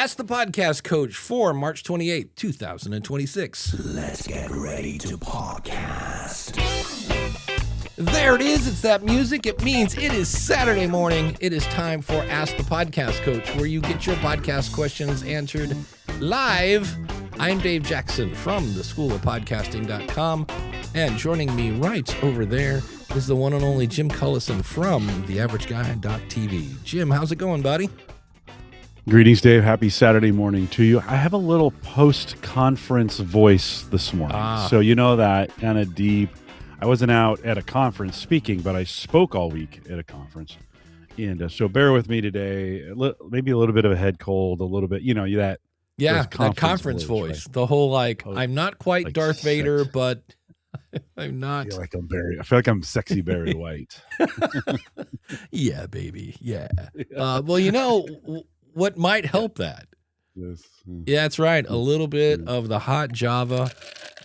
Ask the Podcast Coach for March 28th, 2026. Let's get ready to podcast. There it is. It's that music. It means it is Saturday morning. It is time for Ask the Podcast Coach, where you get your podcast questions answered live. I'm Dave Jackson from the School of Podcasting.com, and joining me right over there is the one and only Jim Cullison from TheAverageGuy.tv. Jim, how's it going, buddy? Greetings, Dave. Happy Saturday morning to you. I have a little post-conference voice this morning. So you know that kind of deep. I wasn't out at a conference speaking, but I spoke all week at a conference. And so bear with me today. Maybe a little bit of a head cold, a little bit, that. Yeah, that conference voice. Right? The whole I'm not quite like Darth Vader, but I'm not. I feel like I'm sexy Barry White. Yeah, baby. Yeah. Well, what might help that? Yes. Yeah, that's right. A little bit of the hot Java.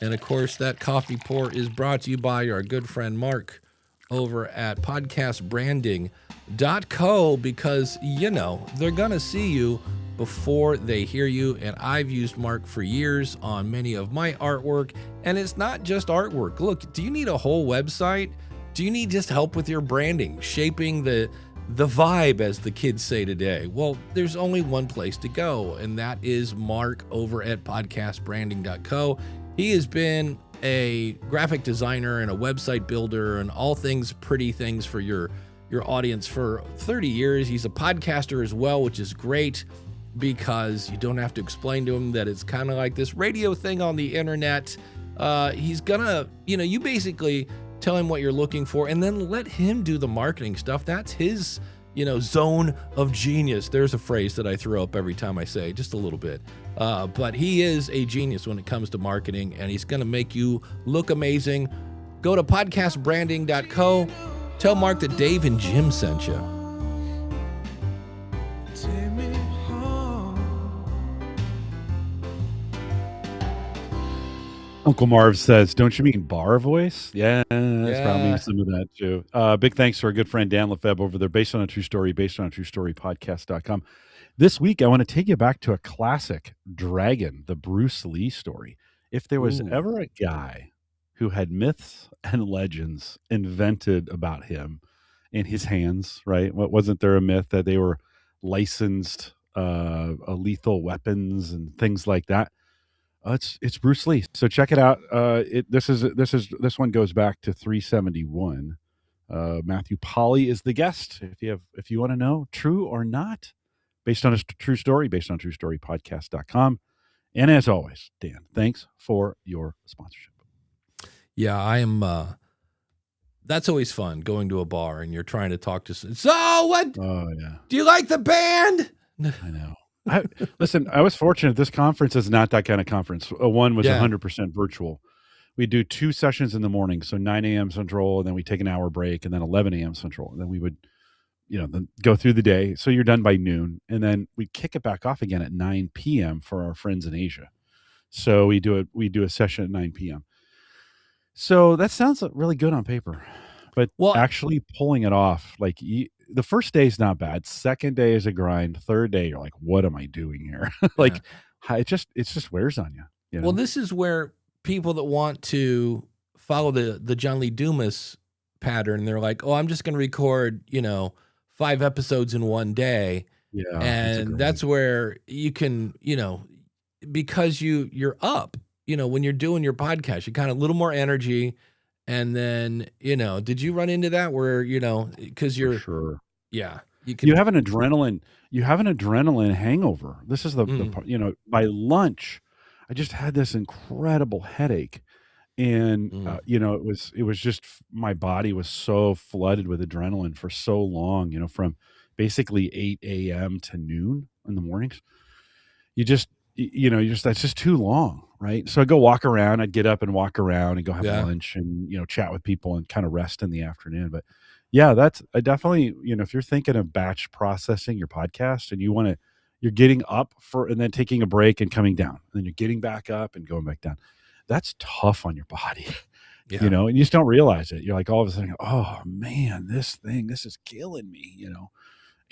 And, of course, that coffee pour is brought to you by our good friend Mark over at podcastbranding.co because, they're going to see you before they hear you. And I've used Mark for years on many of my artwork. And it's not just artwork. Look, do you need a whole website? Do you need just help with your branding, shaping the vibe, as the kids say today? Well, there's only one place to go, and that is Mark over at podcastbranding.co. He has been a graphic designer and a website builder and all things pretty things for your audience for 30 years. He's a podcaster as well, which is great because you don't have to explain to him that it's kind of like this radio thing on the internet. He's gonna, you basically tell him what you're looking for and then let him do the marketing stuff. That's his, zone of genius. There's a phrase that I throw up every time I say, just a little bit. But he is a genius when it comes to marketing, and he's going to make you look amazing. Go to podcastbranding.co. Tell Mark that Dave and Jim sent you. Uncle Marv says, don't you mean bar voice? Yeah, that's probably some of that too. Big thanks to our good friend Dan Lefebvre over there, based on a true story podcast.com. This week, I want to take you back to a classic Dragon, the Bruce Lee story. If there was ever a guy who had myths and legends invented about him in his hands, right? Wasn't there a myth that they were licensed lethal weapons and things like that? It's Bruce Lee. So check it out. This one goes back to 371. Matthew Polly is the guest. If you want to know, true or not, based on a true story, based on truestorypodcast.com. And as always, Dan, thanks for your sponsorship. Yeah, I am. That's always fun, going to a bar and you're trying to talk to. So what? Oh yeah. Do you like the band? I know. Listen, I was fortunate. This conference is not that kind of conference. One was 100% virtual. We do 2 sessions in the morning, so 9 a.m. Central, and then we take an hour break, and then 11 a.m. Central. And then we would, then go through the day. So you're done by noon, and then we kick it back off again at 9 p.m. for our friends in Asia. So we do a session at 9 p.m. So that sounds really good on paper, but actually pulling it off, the first day is not bad. Second day is a grind. Third day, you're like, what am I doing here? It just wears on you. Well, this is where people that want to follow the John Lee Dumas pattern, they're like, oh, I'm just going to record, 5 episodes in one day. Yeah. And that's where you can, because you're up, when you're doing your podcast, you kind of a little more energy. And then, did you run into that where, because you're sure. Yeah. You have an adrenaline hangover. This is the part, by lunch, I just had this incredible headache. And, it was just, my body was so flooded with adrenaline for so long, from basically 8 a.m. to noon in the mornings. That's just too long. Right. So I go walk around, I'd get up and walk around and go have lunch and, chat with people and kind of rest in the afternoon. But yeah, I definitely, if you're thinking of batch processing your podcast and you're getting up and then taking a break and coming down, and then you're getting back up and going back down. That's tough on your body, and you just don't realize it. You're like all of a sudden, oh man, this is killing me,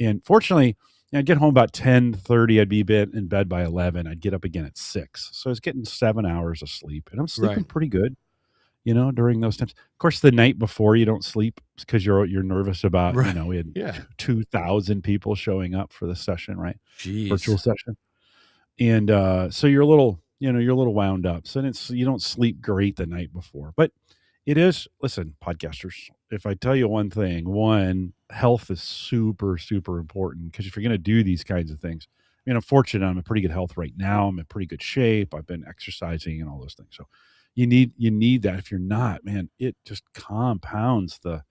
And fortunately, I'd get home about 10:30. I'd be in bed by 11. I'd get up again at 6. So I was getting 7 hours of sleep, and I'm sleeping Right. pretty good, during those times. Of course, the night before you don't sleep because you're nervous about, Right. we had Yeah. 2,000 people showing up for the session, right? Virtual Jeez. session. And so you're a little, you're a little wound up. So you don't sleep great the night before. But it is, listen, podcasters, if I tell you one thing, one, health is super, super important because if you're going to do these kinds of things, I mean, I'm fortunate I'm in pretty good health right now. I'm in pretty good shape. I've been exercising and all those things. So you need that. If you're not, man, it just compounds the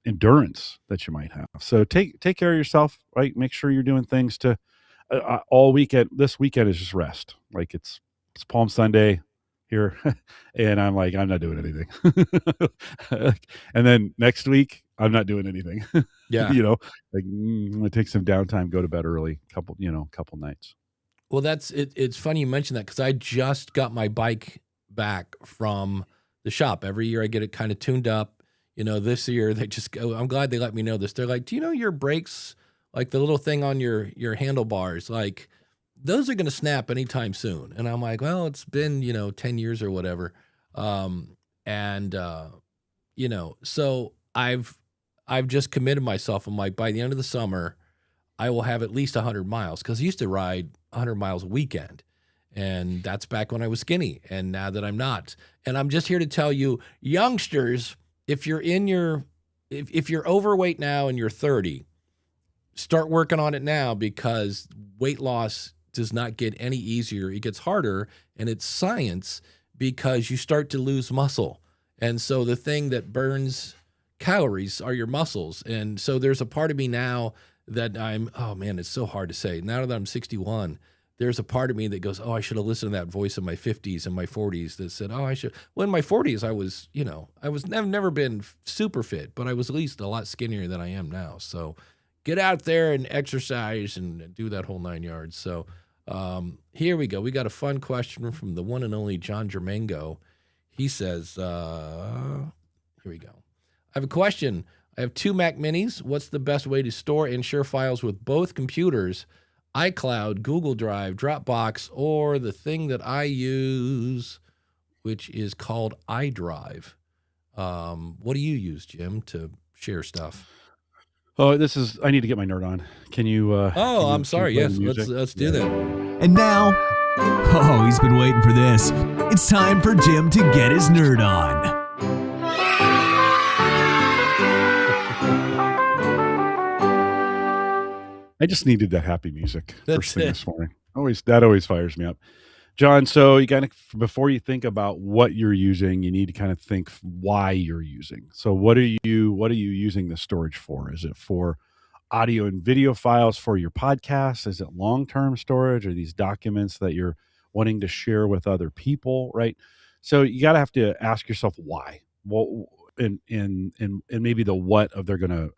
endurance that you might have. So take care of yourself, right? Make sure you're doing things to all weekend. This weekend is just rest. Like it's Palm Sunday here, and I'm like I'm not doing anything. And then next week I'm not doing anything. Yeah. Like I'm gonna take some downtime, go to bed early, couple nights. Well, that's it. It's funny you mentioned that because I just got my bike back from the shop. Every year I get it kind of tuned up. This year they just go. I'm glad they let me know this. They're like, "Do you know your brakes, like the little thing on your handlebars, like those are going to snap anytime soon?" And I'm like, "Well, it's been 10 years or whatever." And so I've just committed myself. I'm like, by the end of the summer, I will have at least 100 miles because I used to ride 100 miles a weekend. And that's back when I was skinny. And now that I'm not. And I'm just here to tell you, youngsters, if you're if you're overweight now and you're 30, start working on it now because weight loss does not get any easier. It gets harder, and it's science because you start to lose muscle. And so the thing that burns calories are your muscles. And so there's a part of me now that oh man, it's so hard to say. Now that I'm 61, there's a part of me that goes, oh, I should have listened to that voice in my 50s and my 40s that said, oh, I should. Well, in my 40s, I've never been super fit, but I was at least a lot skinnier than I am now. So get out there and exercise and do that whole 9 yards. So here we go. We got a fun question from the one and only John Germango. He says, here we go. I have a question. I have 2 Mac Minis. What's the best way to store and share files with both computers? iCloud, Google Drive, Dropbox, or the thing that I use, which is called iDrive. What do you use, Jim, to share stuff? Oh, I need to get my nerd on. Can you? I'm sorry. Play the Yes, music? let's do that. And now, oh, he's been waiting for this. It's time for Jim to get his nerd on. I just needed that happy music That's first thing it. this morning. That always fires me up. John, so you kind of before you think about what you're using, you need to kind of think why you're using. So what are you using the storage for? Is it for audio and video files for your podcast? Is it long-term storage? Or these documents that you're wanting to share with other people, right? So you got to have to ask yourself why. Well, and maybe the what of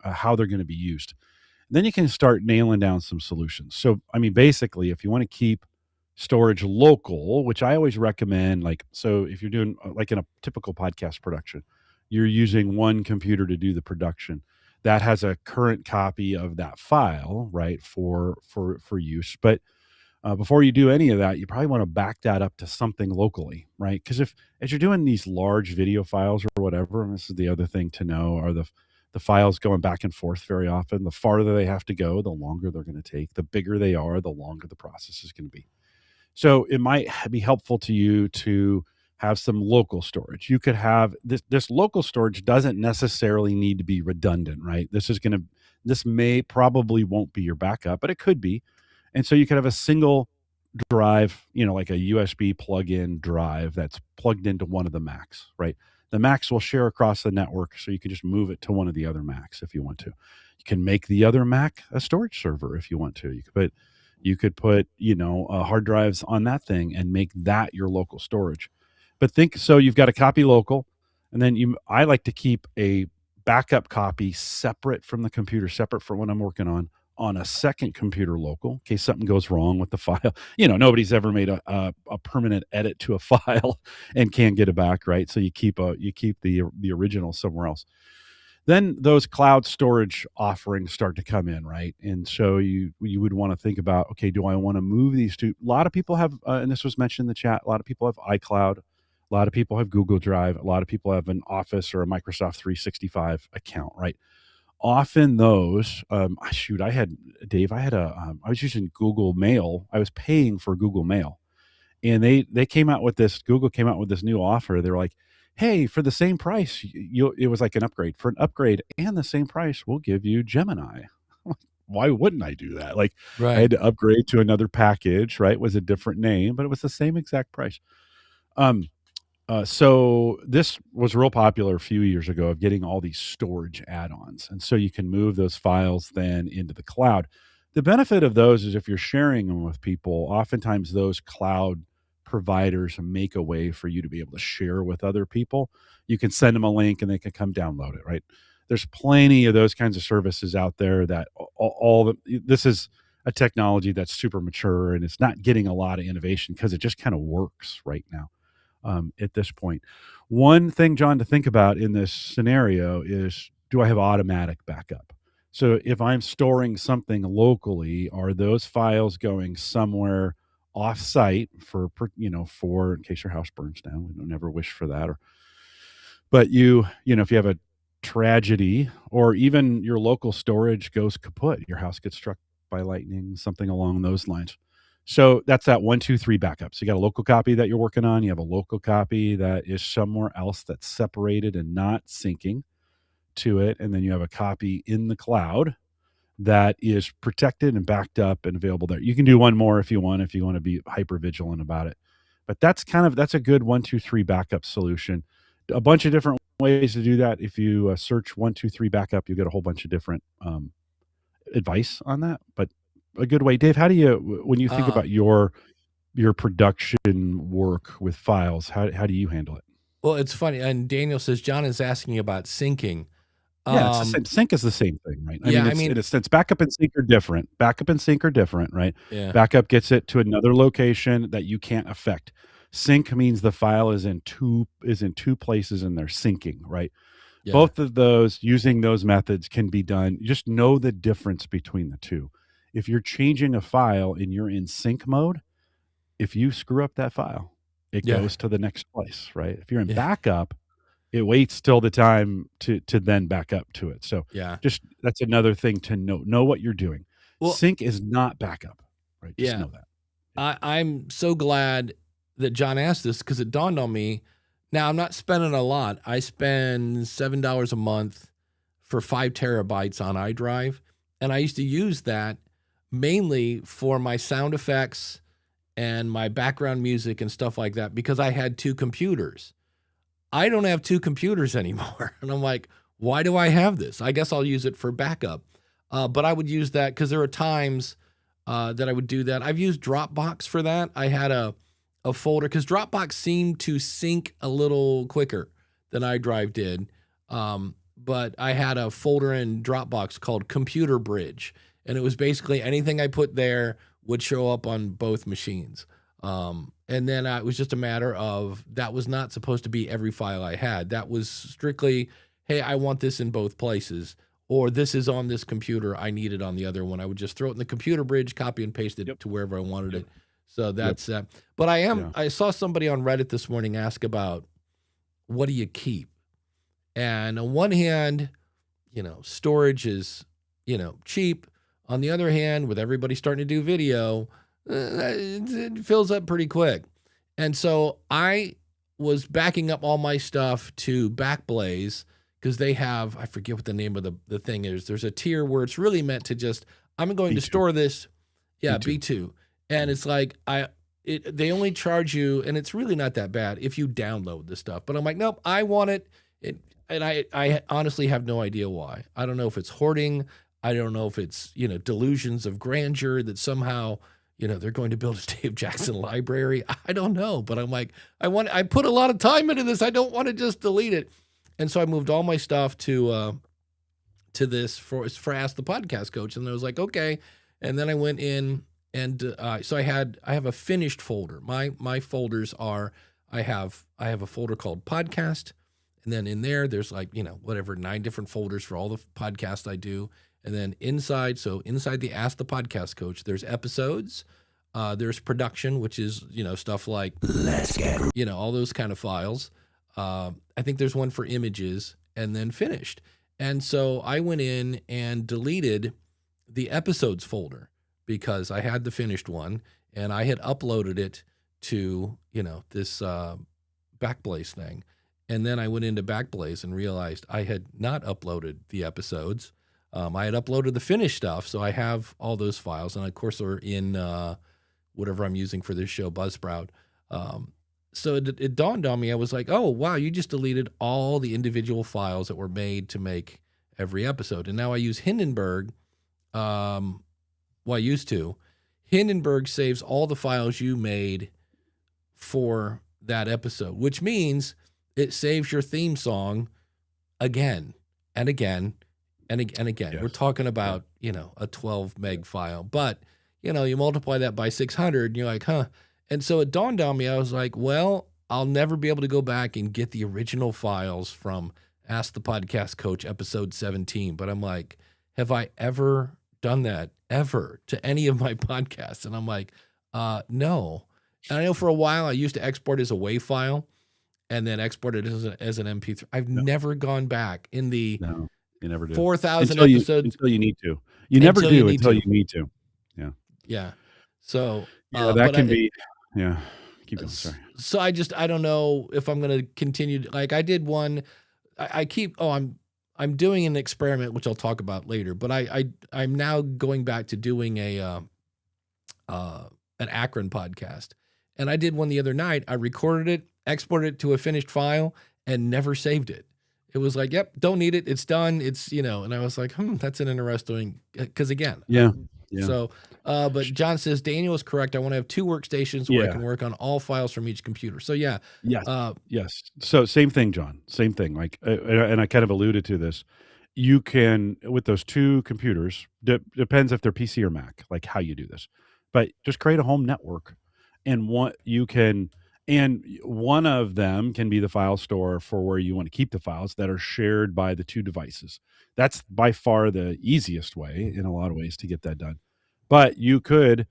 how they're gonna be used. Then you can start nailing down some solutions. So, I mean, basically, if you want to keep storage local, which I always recommend, so if you're doing like in a typical podcast production, you're using one computer to do the production that has a current copy of that file, right, for use. But before you do any of that, you probably want to back that up to something locally, right? Because as you're doing these large video files or whatever, and this is the other thing to know, are the files going back and forth very often. The farther they have to go, the longer they're going to take. The bigger they are, the longer the process is going to be. So it might be helpful to you to have some local storage. You could have this local storage doesn't necessarily need to be redundant, right? This probably won't be your backup, but it could be. And so you could have a single drive, like a USB plug-in drive that's plugged into one of the Macs, right? The Macs will share across the network, so you can just move it to one of the other Macs if you want to. You can make the other Mac a storage server if you want to. You could put hard drives on that thing and make that your local storage. But so you've got a copy local, and then I like to keep a backup copy separate from the computer, separate from what I'm working on a second computer local in case something goes wrong with the file. Nobody's ever made a permanent edit to a file and can't get it back, right? So you keep the original somewhere else. Then those cloud storage offerings start to come in, right? And so you would want to think about, okay, do I want to move these to? A lot of people have, and this was mentioned in the chat. A lot of people have iCloud. A lot of people have Google Drive. A lot of people have an Office or a Microsoft 365 account, right? Often those, I had Dave. I was using Google Mail. I was paying for Google Mail, and they came out with this. Google came out with this new offer. They're like, hey, for the same price, it was like an upgrade. For an upgrade and the same price, we'll give you Gemini. Why wouldn't I do that? Like, I Right. had to upgrade to another package, right? It was a different name, but it was the same exact price. Um, so this was real popular a few years ago of getting all these storage add-ons, and so you can move those files then into the cloud. The benefit of those is if you're sharing them with people, oftentimes those cloud providers make a way for you to be able to share with other people. You can send them a link and they can come download it, right? There's plenty of those kinds of services out there that this is a technology that's super mature and it's not getting a lot of innovation because it just kind of works right now at this point. One thing, John, to think about in this scenario is, do I have automatic backup? So if I'm storing something locally, are those files going somewhere off-site for in case your house burns down? We don't ever wish for that. But if you have a tragedy, or even your local storage goes kaput, your house gets struck by lightning, something along those lines. So that's that 1, 2, 3 backup. So you got a local copy that you're working on. You have a local copy that is somewhere else that's separated and not syncing to it. And then you have a copy in the cloud that is protected and backed up and available there. You can do one more if you want to be hyper vigilant about it. But that's a good 1, 2, 3 backup solution. A bunch of different ways to do that. If you search 1, 2, 3 backup, you get a whole bunch of different advice on that. But a good way, Dave. How do you, when you think Uh, about your production work with files, how do you handle it? well, it's funny. And Daniel says, John is asking about syncing. Yeah, it's the same. Um, Sync is the same thing, right? I yeah, mean, I it's mean, in a sense, backup and sync are different. Backup and sync are different, right? yeah, Backup gets it to another location that you can't affect. Sync means the file is in two places and they're syncing, right? yeah, Both of those, using those methods, can be done. Just know the difference between the two. If you're changing a file and you're in sync mode, if you screw up that file, it yeah, goes to the next place, right? If you're in yeah, backup, it waits till the time to then back up to it. So yeah. just that's another thing to note. Know what you're doing. Well, Sync is not backup, right? Just yeah. know that. I'm so glad that John asked this because it dawned on me. Now, I'm not spending a lot. I spend $7 a month for 5 terabytes on iDrive. And I used to use that mainly for my sound effects and my background music and stuff like that because I had 2 computers. I don't have 2 computers anymore. And I'm like, why do I have this? I guess I'll use it for backup. But I would use that because there are times that I would do that. I've used Dropbox for that. I had a folder because Dropbox seemed to sync a little quicker than iDrive did. But I had a folder in Dropbox called Computer Bridge, and it was basically anything I put there would show up on both machines. And then it was just a matter of that was not supposed to be every file I had. That was strictly, hey, I want this in both places, or this is on this computer. I need it on the other one. I would just throw it in the Computer Bridge, copy and paste it Yep. to wherever I wanted Yep. it. So Yep. that's but Yeah. I saw somebody on Reddit this morning ask about what do you keep? And on one hand, storage is, cheap. On the other hand, with everybody starting to do video, it fills up pretty quick. And so I was backing up all my stuff to Backblaze because they have, I forget what the name of the thing is. There's a tier where it's really meant to just, I'm going to B2. store this. Yeah, B2. B2. And it's like, they only charge you, and it's really not that bad if you download the stuff. But I'm like, nope, I want it. And I honestly have no idea why. I don't know if it's hoarding. I don't know if it's, delusions of grandeur that somehow, they're going to build a Dave Jackson library. I don't know, but I'm like, I put a lot of time into this. I don't want to just delete it. And so I moved all my stuff to this for Ask the Podcast Coach. And I was like, okay. And then I went in and so I have a finished folder. My folders are, I have a folder called podcast, And then in there's like, whatever, 9 different folders for all the podcasts I do. And then inside the Ask the Podcast Coach, there's episodes, there's production, which is, stuff like, all those kind of files. I think there's one for images, and then finished. And so I went in and deleted the episodes folder because I had the finished one and I had uploaded it to, this Backblaze thing. And then I went into Backblaze and realized I had not uploaded the episodes. I had uploaded the finished stuff, so I have all those files. And of course, they're in whatever I'm using for this show, Buzzsprout. So it dawned on me. I was like, oh, wow, you just deleted all the individual files that were made to make every episode. And now I use Hindenburg. I used to. Hindenburg saves all the files you made for that episode, which means it saves your theme song again and again and again. Yes. We're talking about, a 12 meg file, but you multiply that by 600 and you're like, huh. And so it dawned on me. I was like, well, I'll never be able to go back and get the original files from Ask the Podcast Coach episode 17. But I'm like, have I ever done that ever to any of my podcasts? And I'm like, no. And I know for a while I used to export as a WAV file and then export it as an MP3. I've never gone back in the you never do. 4,000 episodes. Until you need to. You never do until you need to. Yeah. Yeah. So that can be, yeah. Keep going. Sorry. So I don't know if I'm going to continue. Like I did one, I'm doing an experiment, which I'll talk about later, but I'm now going back to doing an Akron podcast. And I did one the other night. I recorded it, exported it to a finished file, and never saved it. It was like, yep, don't need it. It's done. It's, and I was like, that's an interesting, because again. Yeah. So, but John says, Daniel is correct. I want to have 2 workstations where I can work on all files from each computer. So yeah. Yes. So same thing, John, same thing. Like, and I kind of alluded to this. You can, with those 2 computers, depends if they're PC or Mac, like how you do this, but just create a home network and one of them can be the file store for where you want to keep the files that are shared by the 2 devices. That's by far the easiest way in a lot of ways to get that done. But you could,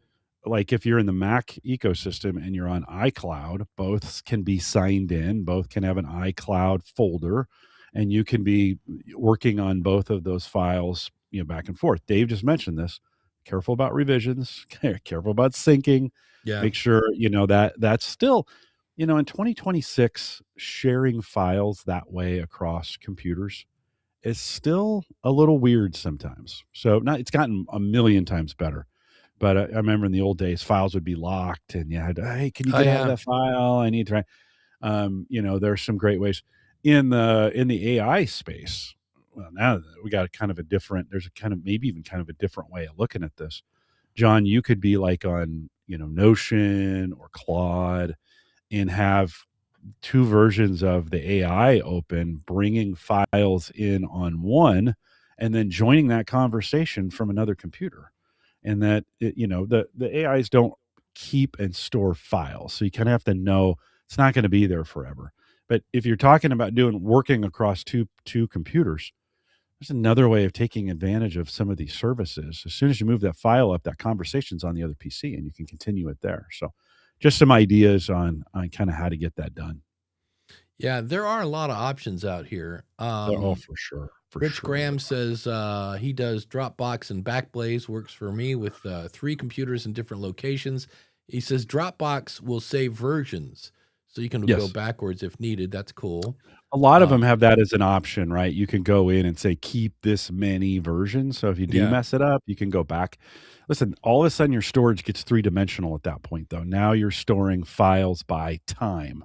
like if you're in the Mac ecosystem and you're on iCloud, both can be signed in, both can have an iCloud folder, and you can be working on both of those files, back and forth. Dave just mentioned this. Careful about revisions, careful about syncing. Yeah. Make sure, that's still, in 2026, sharing files that way across computers is still a little weird sometimes. So it's gotten a million times better. But I remember in the old days, files would be locked and you had to, hey, can you get out of that file? I need to try. There's some great ways in the AI space. Well, now we got there's maybe even kind of a different way of looking at this. John, you could be like on, Notion or Claude and have 2 versions of the AI open, bringing files in on one, and then joining that conversation from another computer. And that, the AIs don't keep and store files. So you kind of have to know it's not going to be there forever. But if you're talking about working across two computers, there's another way of taking advantage of some of these services. As soon as you move that file up, that conversation's on the other PC and you can continue it there. So just some ideas on kind of how to get that done. Yeah, there are a lot of options out here. For sure. Rich Graham says he does Dropbox and Backblaze, works for me with 3 computers in different locations. He says Dropbox will save versions, so you can go backwards if needed. That's cool. A lot of them have that as an option, right? You can go in and say, keep this many versions. So if you do mess it up, you can go back. Listen, all of a sudden your storage gets 3-dimensional at that point, though. Now you're storing files by time,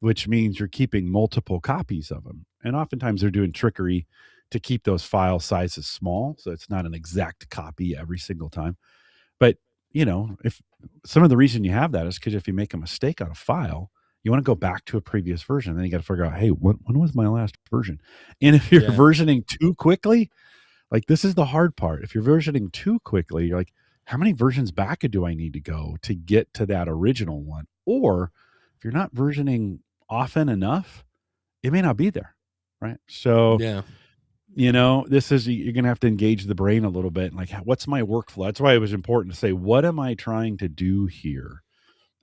which means you're keeping multiple copies of them. And oftentimes they're doing trickery to keep those file sizes small. So it's not an exact copy every single time. But, if some of the reason you have that is because if you make a mistake on a file, you want to go back to a previous version. Then you got to figure out, hey, when was my last version? And if you're versioning too quickly, like this is the hard part. If you're versioning too quickly, you're like, how many versions back do I need to go to get to that original one? Or if you're not versioning often enough, it may not be there. right? So, Yeah. this is, you're going to have to engage the brain a little bit. Like, what's my workflow? That's why it was important to say, what am I trying to do here?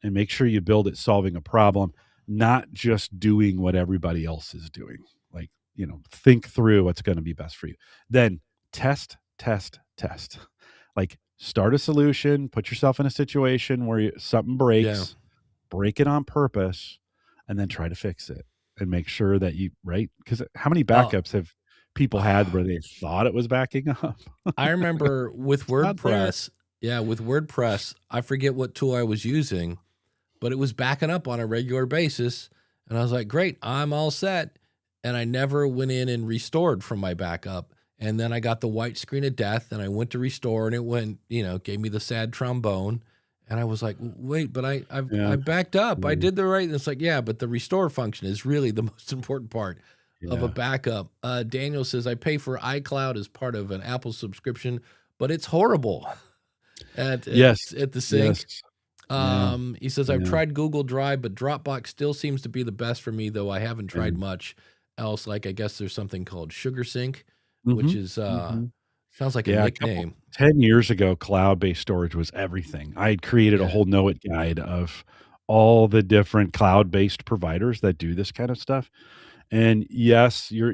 And make sure you build it solving a problem, not just doing what everybody else is doing. Like, think through what's going to be best for you. Then test, test, test. Like, start a solution, put yourself in a situation where something Yeah. breaks, break it on purpose, and then try to fix it and make sure that right? Because how many Oh, backups have people had where they thought it was backing up? I remember with It's not there. WordPress. Yeah, with WordPress, I forget what tool I was using, but it was backing up on a regular basis. And I was like, great, I'm all set. And I never went in and restored from my backup. And then I got the white screen of death and I went to restore and it went, gave me the sad trombone. And I was like, wait, but Yeah. I backed up. I Yeah. did the right. And it's like, yeah, but the restore function is really the most important part of a Yeah. backup. Daniel says, I pay for iCloud as part of an Apple subscription, but it's horrible Yes. at the sync. Yes. Yeah. He says, I've Yeah. tried Google Drive, but Dropbox still seems to be the best for me, though I haven't tried Yeah. much else. Like, I guess there's something called SugarSync, which Mhm. is, Mhm. sounds like a Yeah, nickname. 10 years ago, cloud-based storage was everything. I had created a Yeah. whole know it guide of all the different cloud-based providers that do this kind of stuff. And yes, your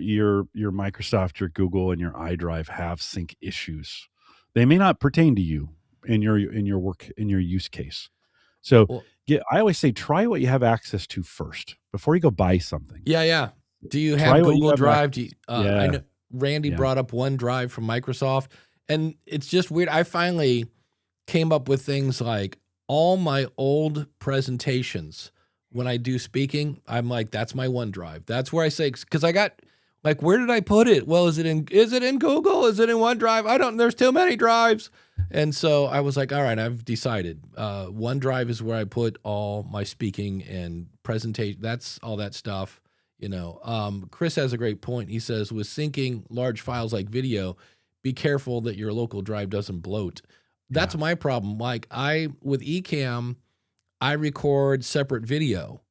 Microsoft, your Google, and your iDrive have sync issues. They may not pertain to you in your work in your use case. So Well, I always say try what you have access to first before you go buy something. yeah, yeah. Do you Try have what you Google have Drive? access. I Yeah, know Randy yeah, brought up OneDrive from Microsoft, and it's just weird. I finally came up with things like all my old presentations when I do speaking, I'm like, that's my OneDrive. That's where I say, because I got like, where did I put it? Well, is it in Google? Is it in OneDrive? There's too many drives. And so I was like, all right, I've decided. OneDrive is where I put all my speaking and presentation. That's all that stuff. Chris has a great point. He says, with syncing large files like video, be careful that your local drive doesn't bloat. That's yeah. my problem. Like with Ecamm, I record separate video.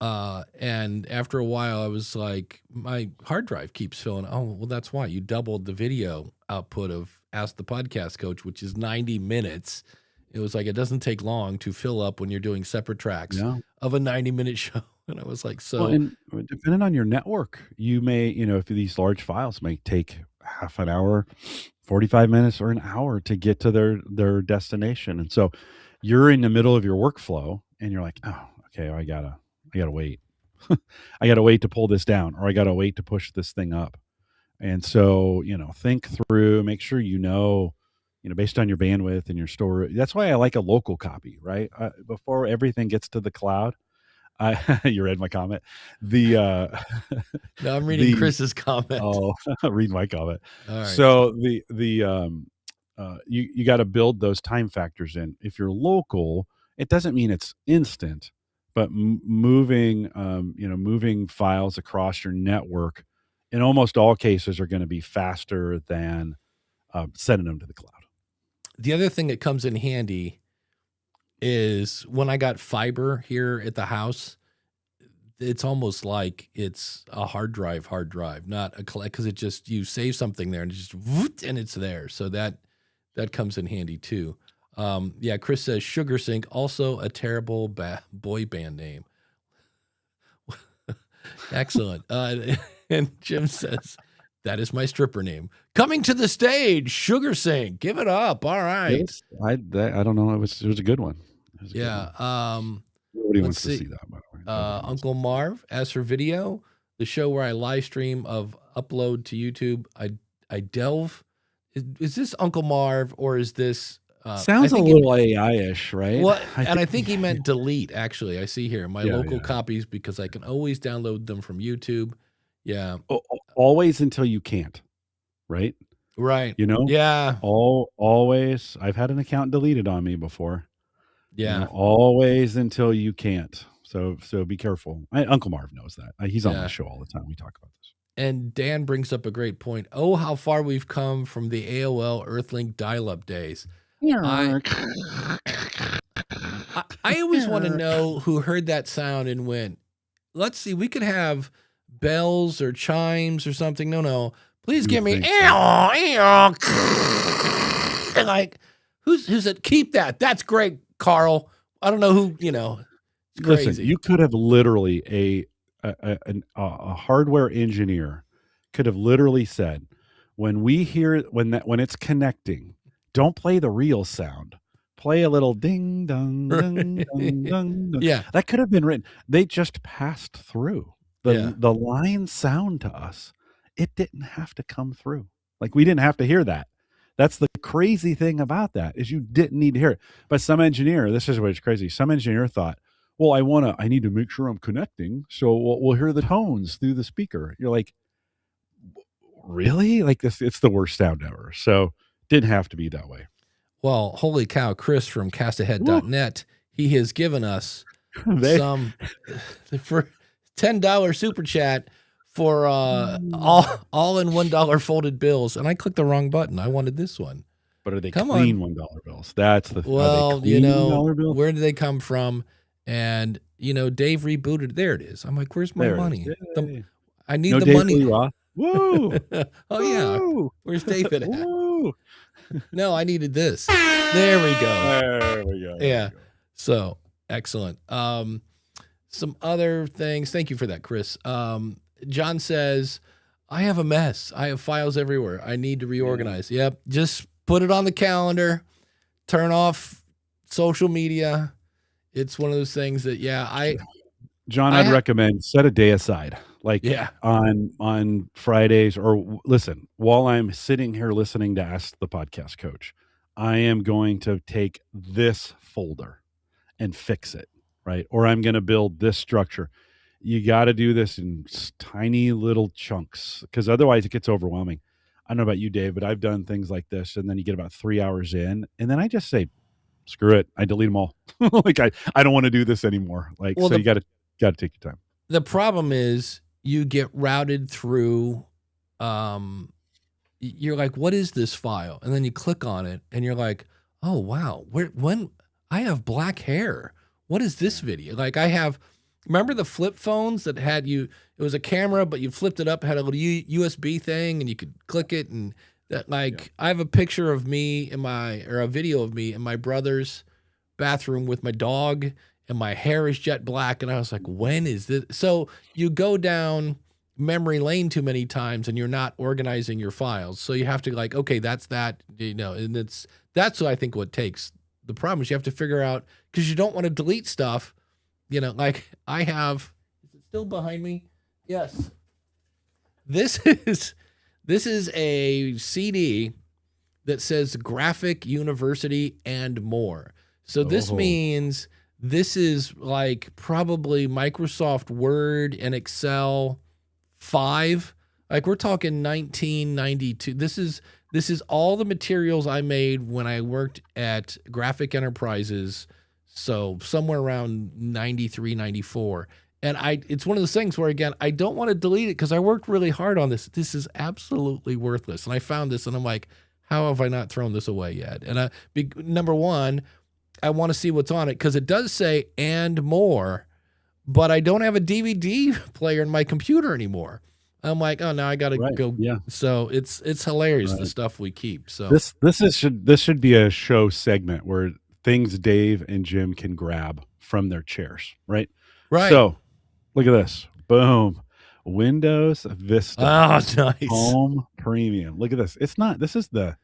And after a while I was like, my hard drive keeps filling. Oh, well, that's why you doubled the video output of Ask the Podcast Coach, which is 90 minutes. It was like, it doesn't take long to fill up when you're doing separate tracks Yeah. of a 90-minute show. And I was like, Well, so and depending on your network, you may, if these large files may take half an hour, 45 minutes, or an hour to get to their destination. And so you're in the middle of your workflow and you're like, oh, okay, I gotta wait. I gotta wait to pull this down, or I gotta wait to push this thing up. And so, think through, make sure based on your bandwidth and your storage. That's why I like a local copy, right? Before everything gets to the cloud. You read my comment. The now I'm reading Chris's comment. oh, read my comment. All right. So you got to build those time factors in. If you're local, it doesn't mean it's instant, but moving files across your network in almost all cases are going to be faster than sending them to the cloud. The other thing that comes in handy is when I got fiber here at the house, it's almost like it's a hard drive, not a collect, because it just, you save something there and it just and it's there. So that comes in handy too. Yeah, Chris says SugarSync, also a terrible boy band name. Excellent. And Jim says, that is my stripper name. Coming to the stage, SugarSync. Give it up. All right. I don't know. It was a good one. Yeah. Nobody let's wants to see. see that, by the way. Uncle Marv, as for video, the show where I live stream of upload to YouTube, I delve. Is this Uncle Marv or is this? Sounds a little AI-ish, right? Well, I think he meant delete. Actually, I see here my local Yeah. copies because I can always download them from YouTube. Yeah. Always until you can't, right? Right. You know? Yeah. Always. I've had an account deleted on me before. Yeah. Always until you can't. So be careful. Uncle Marv knows that. He's on Yeah. my show all the time. We talk about this. And Dan brings up a great point. Oh, how far we've come from the AOL Earthlink dial-up days. I always want to know who heard that sound and went, let's see, we could have bells or chimes or something. No. Please give me like who's it? Keep that. That's great, Carl. I don't know who, it's crazy. Listen, you could have literally a hardware engineer could have literally said, when it's connecting, don't play the real sound. Play a little ding dong ding dong dong. Dong. Yeah. That could have been written. They just passed through. The line sound to us. It didn't have to come through. Like, we didn't have to hear that. That's the crazy thing about that, is you didn't need to hear it. But some engineer, this is what's crazy. Some engineer thought, well, I need to make sure I'm connecting, so we'll hear the tones through the speaker. You're like, really? Like, this, it's the worst sound ever. So didn't have to be that way. Well, holy cow, Chris from castahead.net, he has given us some for $10 super chat for all in $1 folded bills, and I clicked the wrong button. I wanted this one. But are they clean $1 bills? That's the well, where did they come from? And Dave rebooted. There it is. I'm like, where's my money? I need the money. Woo! Oh yeah, where's David at? Woo! No, I needed this. There we go. Yeah. So excellent. Some other things. Thank you for that, Chris. John says, I have a mess. I have files everywhere. I need to reorganize. Yep. Just put it on the calendar. Turn off social media. It's one of those things that, John, I'd recommend set a day aside. Like on Fridays, or listen, while I'm sitting here listening to Ask the Podcast Coach, I am going to take this folder and fix it, right? Or I'm going to build this structure. You got to do this in tiny little chunks, because otherwise it gets overwhelming. I don't know about you, Dave, but I've done things like this, and then you get about 3 hours in, and then I just say, screw it. I delete them all. Like, I don't want to do this anymore. Like, well, so you got to take your time. The problem is you get routed through, you're like, what is this file? And then you click on it and you're like, oh, wow, when I have black hair, what is this video? Like, remember the flip phones that had it was a camera, but you flipped it up, it had a little USB thing and you could click it. And that, I have a picture of me or a video of me in my brother's bathroom with my dog, and my hair is jet black. And I was like, when is this? So you go down memory lane too many times and you're not organizing your files. So you have to okay, that's that, and that's what I think what takes. The problem is you have to figure out, because you don't want to delete stuff, like I have, is it still behind me? Yes. This is a CD that says Graphic University and more. So this means this is probably Microsoft Word and Excel 5. Like, we're talking 1992. This is all the materials I made when I worked at Graphic Enterprises. So somewhere around 93, 94. And it's one of those things where, again, I don't want to delete it because I worked really hard on this. This is absolutely worthless. And I found this and I'm like, how have I not thrown this away yet? And number one, I want to see what's on it, because it does say and more, but I don't have a DVD player in my computer anymore. I'm like, oh, now I got to go. Yeah. So it's hilarious, the stuff we keep. So this should be a show segment where things Dave and Jim can grab from their chairs, right? Right. So look at this. Boom. Windows Vista. Oh, nice. Home Premium. Look at this. This is the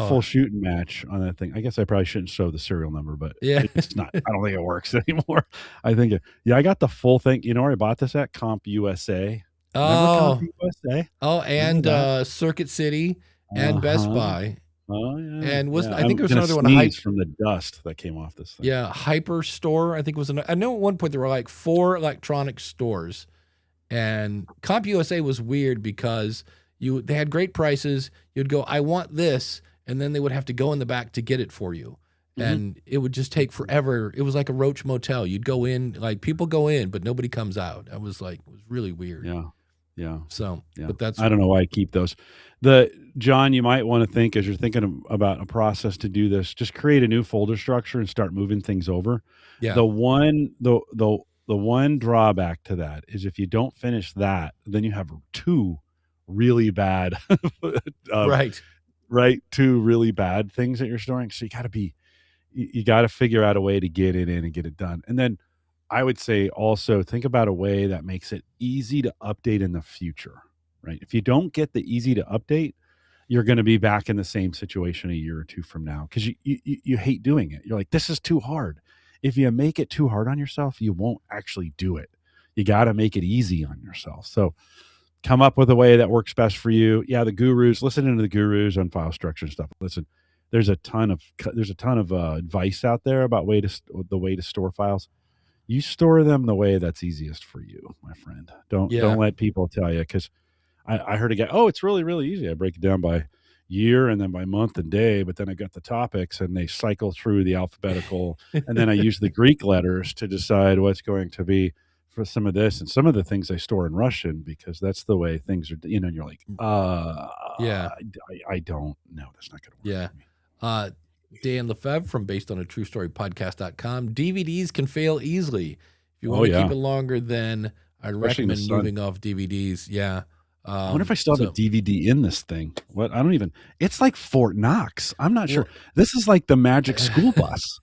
full shooting match on that thing. I guess I probably shouldn't show the serial number, but it's not. I don't think it works anymore. I think I got the full thing. You know where I bought this at? Comp USA. Oh, Comp USA? Oh, and Circuit City and Best Buy. Oh yeah. And I think there was another one from the dust that came off this thing. Yeah, Hyper Store, I think was I know at one point there were 4 electronic stores, and Comp USA was weird because they had great prices. You'd go, I want this, and then they would have to go in the back to get it for you. And it would just take forever. It was like a Roach Motel. You'd go in, people go in, but nobody comes out. It was really weird. Yeah. So, but I don't know why I keep those. John, you might want to think, as you're thinking about a process to do this, just create a new folder structure and start moving things over. Yeah. The the one drawback to that is if you don't finish that, then you have two really bad, uh, Right. right? Two really bad things that you're storing. So you got to figure out a way to get it in and get it done. And then I would say also think about a way that makes it easy to update in the future, right? If you don't get the easy to update, you're going to be back in the same situation a year or two from now because you hate doing it. You're like, this is too hard. If you make it too hard on yourself, you won't actually do it. You got to make it easy on yourself. So come up with a way that works best for you. Yeah, the gurus, listening to the gurus on file structure and stuff. Listen, there's a ton of advice out there about the way to store files. You store them the way that's easiest for you, my friend. Yeah. Don't let people tell you because I heard a guy, oh, it's really, really easy. I break it down by year and then by month and day, but then I got the topics and they cycle through the alphabetical. And then I use the Greek letters to decide what's going to be for some of this. And some of the things I store in Russian because that's the way things are, and you're like, Yeah. I don't know. That's not going to work Yeah. for me. Dan Lefebvre from based on a true story podcast.com. DVDs can fail easily. If you want to yeah. keep it longer, then I'd Especially in the recommend sun. moving off DVDs. Yeah. I wonder if I still have a DVD in this thing. What? I don't even. It's like Fort Knox. I'm not sure. This is like the magic school bus.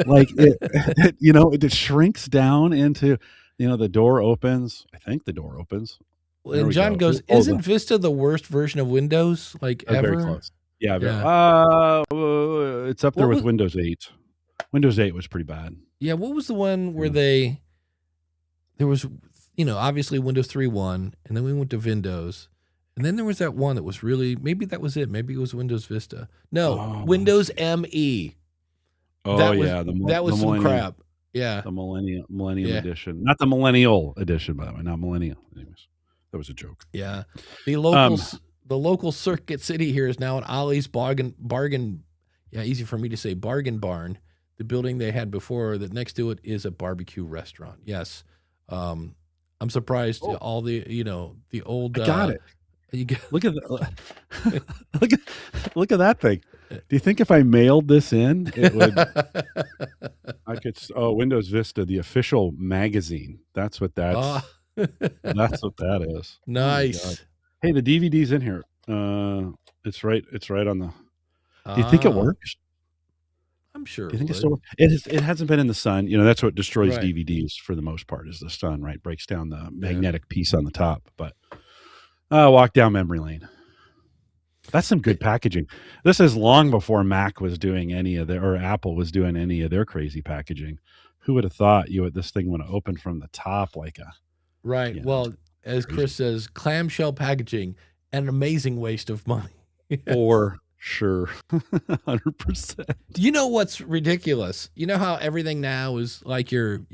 Like it shrinks down into, the door opens. I think the door opens. There And we John go. goes, isn't Vista the worst version of Windows ever? Very close. Yeah. Yeah. It's up there with Windows 8. Windows 8 was pretty bad. Yeah. What was the one where there was, obviously Windows 3.1, and then we went to Windows. And then there was that one that was really, maybe that was it. Maybe it was Windows Vista. No, Windows ME. Oh, that was some crap. Yeah. The Millennium Edition. Not the Millennial Edition, by the way. Not Millennial. Anyways, that was a joke. Yeah. The local Circuit City here is now an Ollie's bargain. Yeah, easy for me to say, bargain barn. The building they had before, that next to it is a barbecue restaurant. Yes. I'm surprised all the the old. I got it. Look at look at that thing. Do you think if I mailed this in, it would? I could. Oh, Windows Vista, the official magazine. That's what that's. That's what that is. Nice. Oh, hey, the DVD's in here. It's right. It's right on the. Do you think it works? I'm sure. Do you think it hasn't been in the sun? That's what destroys DVDs for the most part is the sun, right? Breaks down the magnetic piece on the top. But walk down memory lane. That's some good packaging. This is long before Mac was doing or Apple was doing any of their crazy packaging. Who would have thought this thing would have opened from the top like a. Right. Well, as crazy. Chris says, clamshell packaging, an amazing waste of money. For sure. 100%. You know what's ridiculous? You know how everything now is like your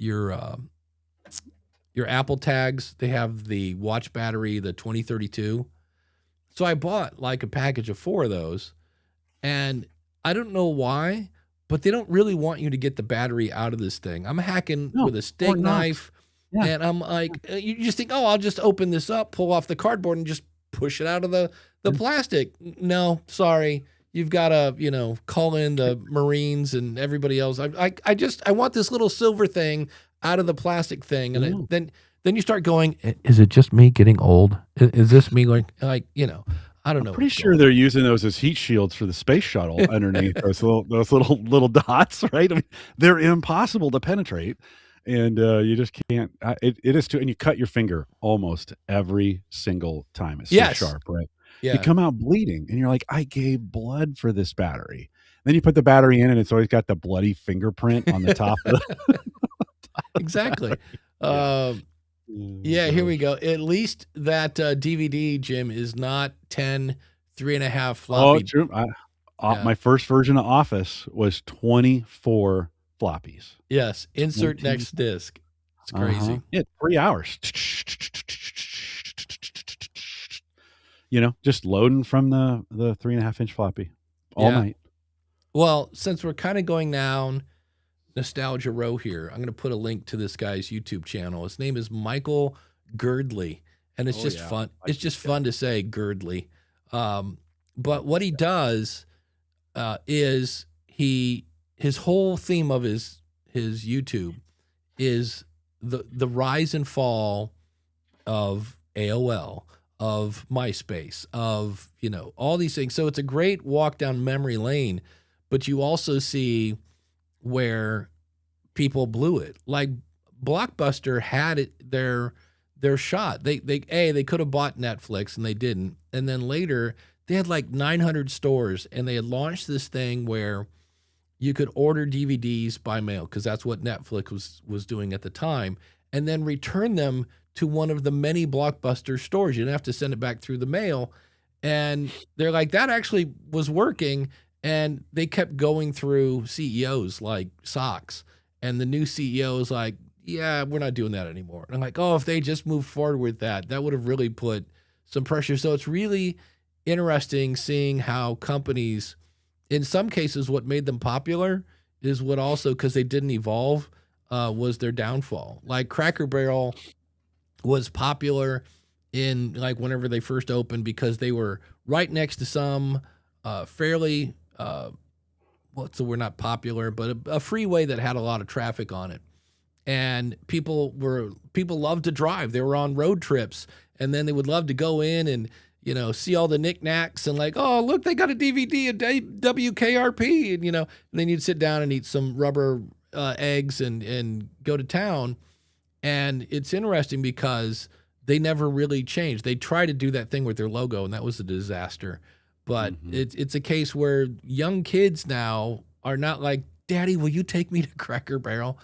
Apple tags, they have the watch battery, the 2032. So I bought like a package of 4 of those, and I don't know why, but they don't really want you to get the battery out of this thing. I'm hacking with a steak knife, and I'm like, you just think, I'll just open this up, pull off the cardboard, and just push it out of the plastic. No, sorry. You've got to, call in the Marines and everybody else. I want this little silver thing out of the plastic thing. And then you start going, is it just me getting old? Is this me going, I don't know. I'm pretty sure they're using those as heat shields for the space shuttle underneath those little dots, right? I mean, they're impossible to penetrate. And you just can't. It is too, and you cut your finger almost every single time. It's so sharp, right? Yeah. You come out bleeding, and you're like, "I gave blood for this battery." Then you put the battery in, and it's always got the bloody fingerprint on the top. Exactly. Here we go. At least that DVD, Jim, is not 10 3.5 floppy. Oh, true. My first version of Office was 24 floppies. Yes. Insert next disc. It's crazy. Yeah, 3 hours. Just loading from the 3.5-inch floppy all night. Well, since we're kind of going down nostalgia row here, I'm going to put a link to this guy's YouTube channel. His name is Michael Girdley, and it's just fun. It's just fun to say Girdley. But what he does is his whole theme of his YouTube is the rise and fall of AOL, of MySpace, of, all these things. So it's a great walk down memory lane, but you also see where people blew it. Like Blockbuster had their shot. They could have bought Netflix and they didn't. And then later they had like 900 stores and they had launched this thing where you could order DVDs by mail, because that's what Netflix was doing at the time, and then return them to one of the many Blockbuster stores. You didn't have to send it back through the mail. And they're like, that actually was working. And they kept going through CEOs like Socks. And the new CEO is like, yeah, we're not doing that anymore. And I'm like, oh, if they just moved forward with that, that would have really put some pressure. So it's really interesting seeing how companies, in some cases, what made them popular is what also, because they didn't evolve, was their downfall. Like Cracker Barrel was popular in like whenever they first opened because they were right next to some fairly, so we're not popular, but a freeway that had a lot of traffic on it. And people loved to drive. They were on road trips, and then they would love to go in and, see all the knickknacks and like, oh, look, they got a DVD of WKRP, and then you'd sit down and eat some rubber eggs and go to town. And it's interesting because they never really changed. They tried to do that thing with their logo, and that was a disaster. But it's a case where young kids now are not like, Daddy, will you take me to Cracker Barrel?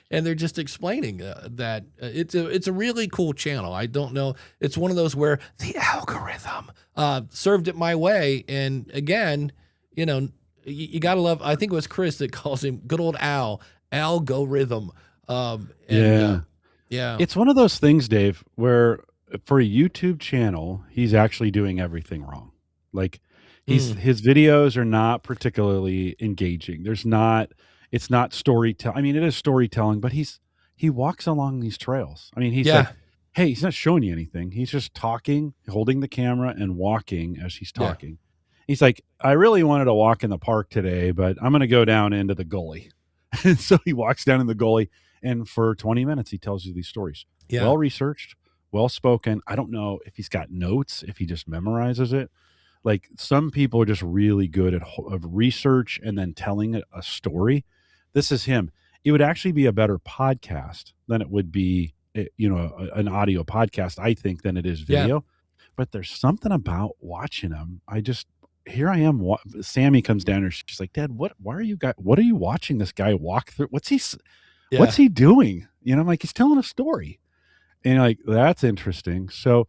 And they're just explaining that it's a really cool channel. I don't know. It's one of those where the algorithm served it my way. And again, you got to love, I think it was Chris that calls him good old algorithm. Yeah. It's one of those things, Dave, where for a YouTube channel, he's actually doing everything wrong. Like his videos are not particularly engaging. It's not storytelling. I mean, it is storytelling, but he walks along these trails. I mean, he's like, hey, he's not showing you anything. He's just talking, holding the camera and walking as he's talking. Yeah. He's like, I really wanted to walk in the park today, but I'm going to go down into the gully. And so he walks down in the gully, and for 20 minutes, he tells you these stories. Yeah. Well researched, well spoken. I don't know if he's got notes, if he just memorizes it. Like some people are just really good at research and then telling a story. This is him. It would actually be a better podcast than it would be, an audio podcast, I think, than it is video. Yeah. But there's something about watching him. Here I am. Sammy comes down and she's like, Dad, what are you watching this guy walk through? What's he doing? I'm like, he's telling a story. And you're like, that's interesting. So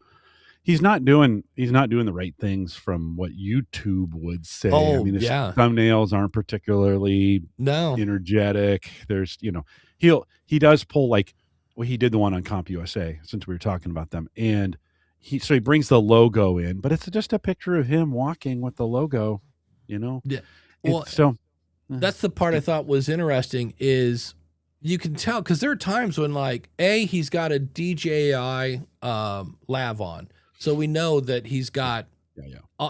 he's not doing the right things from what YouTube would say. Oh, I mean, his thumbnails aren't particularly energetic. There's, he does pull like, well, he did the one on CompUSA since we were talking about them. And he brings the logo in, but it's just a picture of him walking with the logo, Yeah. Well, that's the part I thought was interesting is you can tell, because there are times when like, he's got a DJI lav on. So we know that he's got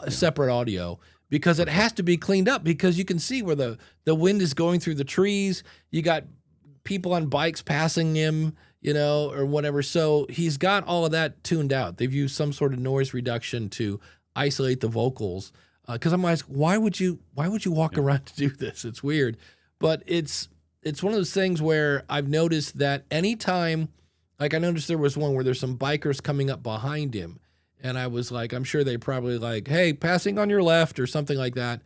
separate audio because it has to be cleaned up because you can see where the wind is going through the trees. You got people on bikes passing him, or whatever. So he's got all of that tuned out. They've used some sort of noise reduction to isolate the vocals. Because I'm like, why would you walk around to do this? It's weird. But it's one of those things where I've noticed that anytime, like I noticed there was one where there's some bikers coming up behind him. And I was like, I'm sure they probably like, hey, passing on your left or something like that.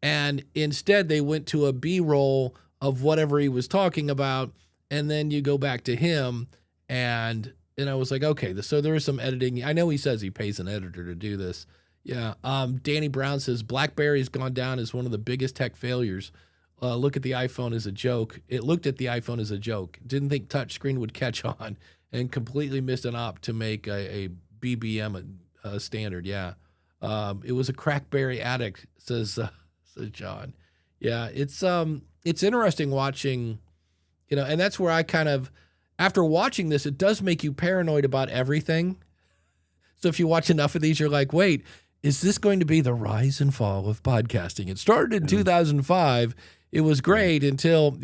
And instead they went to a B-roll of whatever he was talking about. And then you go back to him. And I was like, okay, so there is some editing. I know he says he pays an editor to do this. Yeah. Danny Brown says BlackBerry's gone down as one of the biggest tech failures. Look at the iPhone as a joke. It looked at the iPhone as a joke. Didn't think touchscreen would catch on and completely missed an op to make a BBM standard. Yeah. It was a crackberry addict, says John. Yeah. It's interesting watching, and that's where I kind of, after watching this, it does make you paranoid about everything. So if you watch enough of these, you're like, wait, is this going to be the rise and fall of podcasting? It started in 2005. It was great until,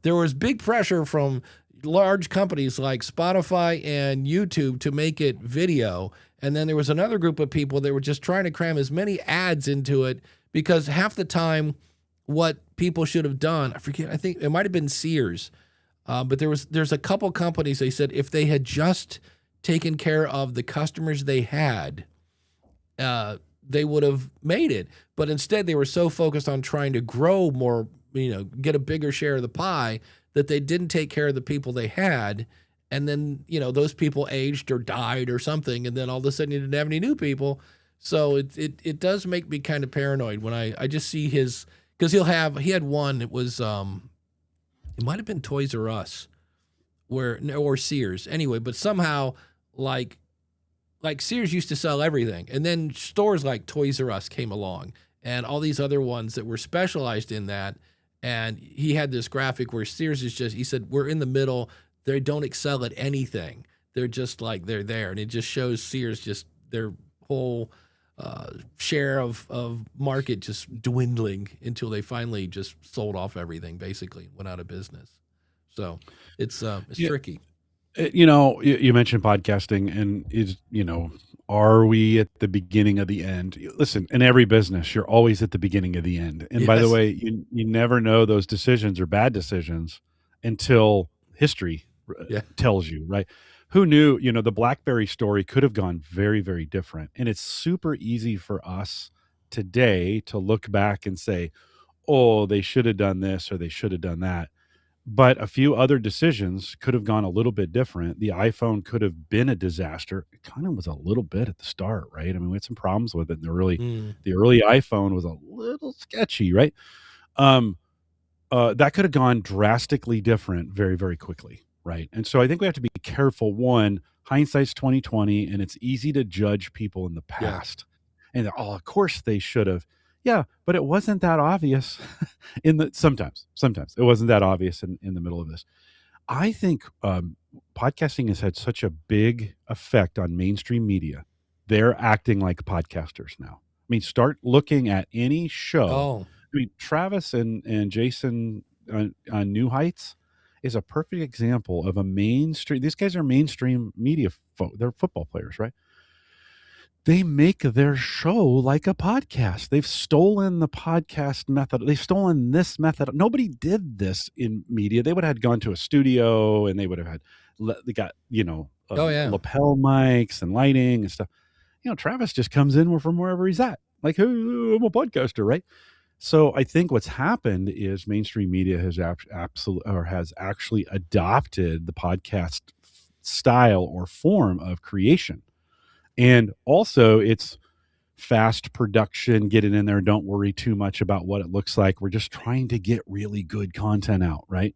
there was big pressure from large companies like Spotify and YouTube to make it video. And then there was another group of people that were just trying to cram as many ads into it, because half the time what people should have done, I forget, I think it might have been Sears, but there's a couple companies, they said if they had just taken care of the customers they had, they would have made it. But instead they were so focused on trying to grow more, get a bigger share of the pie, that they didn't take care of the people they had. And then, those people aged or died or something. And then all of a sudden you didn't have any new people. So it does make me kind of paranoid when I just see his, because he had one, it was, it might've been Toys R Us or Sears anyway, but somehow like Sears used to sell everything. And then stores like Toys R Us came along and all these other ones that were specialized in that. And he had this graphic where Sears is just, he said, we're in the middle. They don't excel at anything. They're just like, they're there. And it just shows Sears just their whole share of market just dwindling until they finally just sold off everything, basically went out of business. So it's tricky. You mentioned podcasting, and are we at the beginning of the end? Listen, in every business, you're always at the beginning of the end. And by the way, you never know those decisions are bad decisions until history tells you, right? Who knew, the BlackBerry story could have gone very, very different. And it's super easy for us today to look back and say, oh, they should have done this or they should have done that. But a few other decisions could have gone a little bit different. The iPhone could have been a disaster. It kind of was a little bit at the start, right? I mean, we had some problems with it. The early iPhone was a little sketchy, right? That could have gone drastically different very, very quickly, right? And so I think we have to be careful. One, hindsight's 2020, and it's easy to judge people in the past. Yeah. And of course they should have. Yeah, but it wasn't that obvious sometimes it wasn't that obvious in the middle of this. I think podcasting has had such a big effect on mainstream media. They're acting like podcasters now. I mean, start looking at any show. Oh. I mean, Travis and Jason on New Heights is a perfect example of a mainstream. These guys are mainstream media folk. They're football players, right? They make their show like a podcast. They've stolen the podcast method. They've stolen this method. Nobody did this in media. They would have gone to a studio and they would have had, they got, lapel mics and lighting and stuff. Travis just comes in from wherever he's at. Like, hey, I'm a podcaster, right? So I think what's happened is mainstream media has actually adopted the podcast style or form of creation. And also it's fast production, get it in there. Don't worry too much about what it looks like. We're just trying to get really good content out. Right.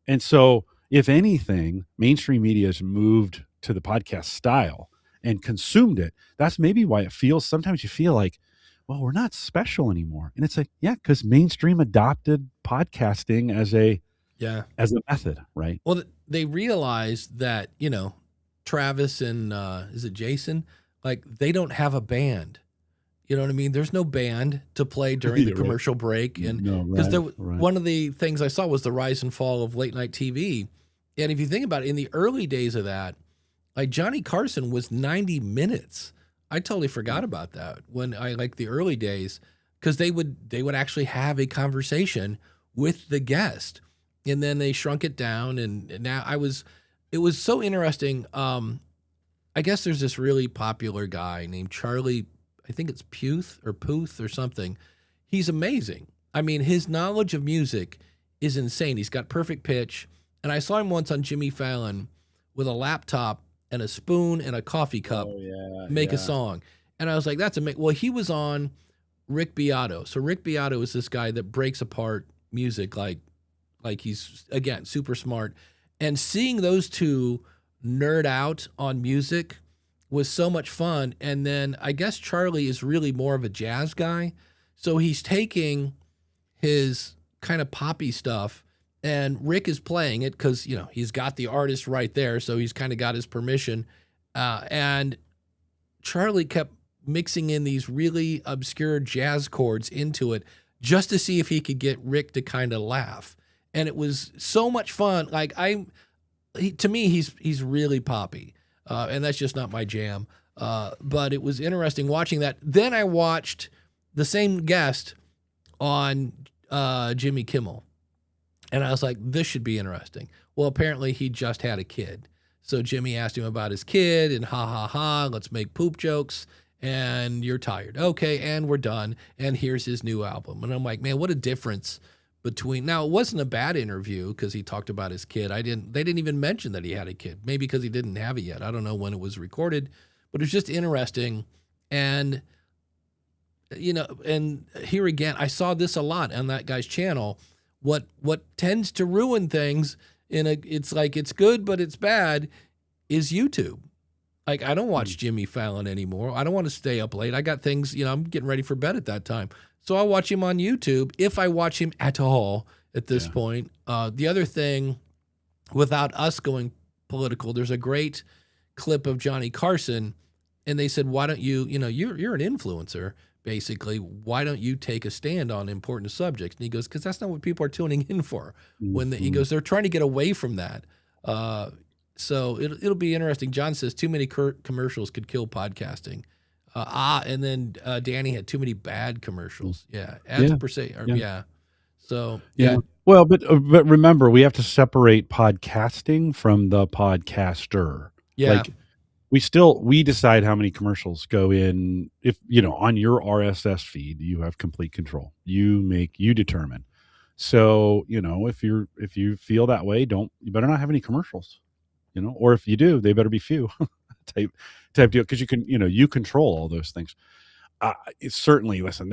And so if anything, mainstream media has moved to the podcast style and consumed it. That's maybe why sometimes you feel like, well, we're not special anymore. And it's like, yeah, because mainstream adopted podcasting as a method. Right. Well, they realized that, Travis and is it Jason? Like they don't have a band. You know what I mean? There's no band to play during the commercial break. And because one of the things I saw was the rise and fall of late night TV. And if you think about it, in the early days of that, like Johnny Carson was 90 minutes. I totally forgot about that when the early days, because they would actually have a conversation with the guest, and then they shrunk it down. And now it was so interesting. I guess there's this really popular guy named Charlie, I think it's Puth or something. He's amazing. I mean, his knowledge of music is insane. He's got perfect pitch. And I saw him once on Jimmy Fallon with a laptop and a spoon and a coffee cup make a song. And I was like, that's amazing. Well, he was on Rick Beato. So Rick Beato is this guy that breaks apart music like he's, again, super smart. And seeing those two nerd out on music was so much fun. And then I guess Charlie is really more of a jazz guy. So he's taking his kind of poppy stuff and Rick is playing it because, he's got the artist right there. So he's kind of got his permission. And Charlie kept mixing in these really obscure jazz chords into it just to see if he could get Rick to kind of laugh. And it was so much fun. Like to me, he's really poppy, and that's just not my jam. But it was interesting watching that. Then I watched the same guest on Jimmy Kimmel, and I was like, this should be interesting. Well, apparently he just had a kid. So Jimmy asked him about his kid, and ha ha ha, let's make poop jokes. And you're tired. Okay, and we're done. And here's his new album. And I'm like, man, what a difference between. Now, it wasn't a bad interview because he talked about his kid. They didn't even mention that he had a kid. Maybe because he didn't have it yet. I don't know when it was recorded, but it's just interesting. And and here again, I saw this a lot on that guy's channel. What tends to ruin things it's like it's good but it's bad is YouTube. Like, I don't watch Jimmy Fallon anymore. I don't want to stay up late. I got things, I'm getting ready for bed at that time. So I watch him on YouTube, if I watch him at all at this point. The other thing, without us going political, there's a great clip of Johnny Carson, and they said, why don't you, you're an influencer, basically. Why don't you take a stand on important subjects? And he goes, because that's not what people are tuning in for. He goes, they're trying to get away from that. So it'll be interesting. John says too many commercials could kill podcasting. And then Danny had too many bad commercials. Yeah, ads per se. So Well, but remember, we have to separate podcasting from the podcaster. Yeah. Like, we decide how many commercials go in. If on your RSS feed, you have complete control. You determine. So if you feel that way, you better not have any commercials. Or if you do, they better be few. type deal, because you control all those things. It's certainly, listen,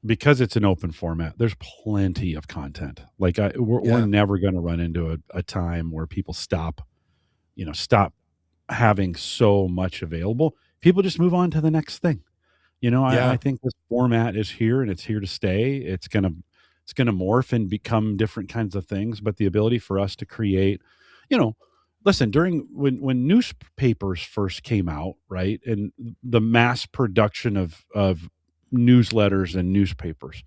because it's an open format, there's plenty of content. Like we're never going to run into a time where people stop having so much available. People just move on to the next thing. I think this format is here and it's here to stay. It's gonna morph and become different kinds of things. But the ability for us to create, listen, when newspapers first came out, right, and the mass production of newsletters and newspapers,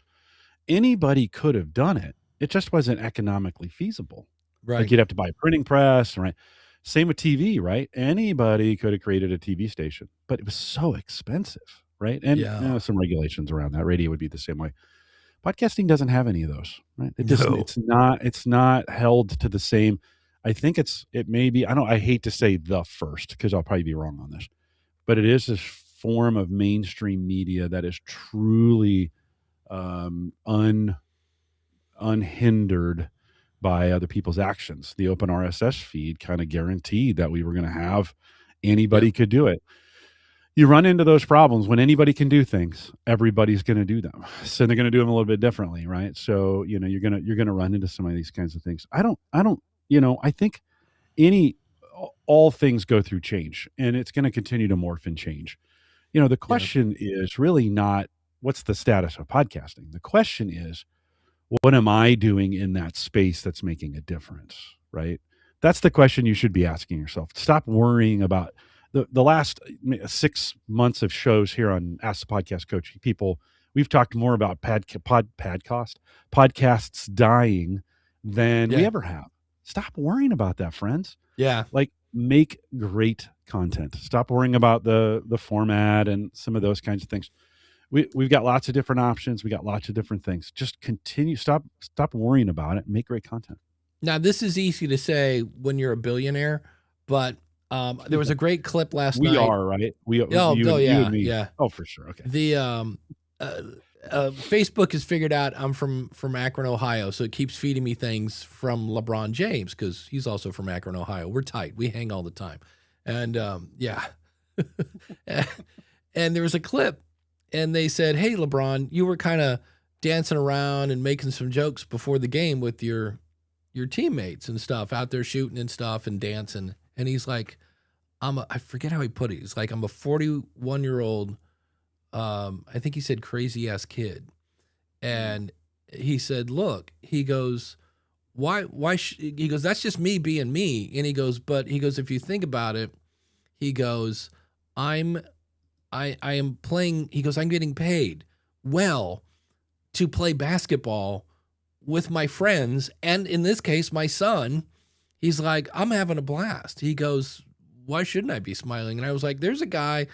anybody could have done it. It just wasn't economically feasible. Right. Like, you'd have to buy a printing press, right? Same with TV, right? Anybody could have created a TV station, but it was so expensive, right? And some regulations around that. Radio would be the same way. Podcasting doesn't have any of those, right? It's not held to the same. I think it may be, I hate to say the first, because I'll probably be wrong on this, but it is this form of mainstream media that is truly unhindered by other people's actions. The open RSS feed kind of guaranteed that we were going to have anybody could do it. You run into those problems when anybody can do things. Everybody's going to do them, so they're going to do them a little bit differently, right? So you're going to run into some of these kinds of things. I think all things go through change, and it's going to continue to morph and change. The question is really not what's the status of podcasting. The question is, what am I doing in that space that's making a difference, right? That's the question you should be asking yourself. Stop worrying about the last 6 months of shows here on Ask the Podcast Coach. We've talked more about podcasts dying than we ever have. Stop worrying about that, friends. Yeah. Like, make great content. Stop worrying about the format and some of those kinds of things. We've got lots of different options. We got lots of different things. Just continue. Stop worrying about it. And make great content. Now, this is easy to say when you're a billionaire, but there was a great clip last night. We are, right? You and me. Yeah. Oh, for sure. Okay. The Facebook has figured out I'm from Akron, Ohio, so it keeps feeding me things from LeBron James because he's also from Akron, Ohio. We're tight. We hang all the time. And and there was a clip, and they said, hey, LeBron, you were kind of dancing around and making some jokes before the game with your teammates and stuff, out there shooting and stuff and dancing. And he's like, I forget how he put it. He's like, I'm a 41-year-old, I think he said crazy ass kid. And he said, look, he goes, he goes, that's just me being me. And he goes, if you think about it, he goes, I am playing, he goes, I'm getting paid well to play basketball with my friends. And in this case, my son. He's like, I'm having a blast. He goes, why shouldn't I be smiling? And I was like, there's a guy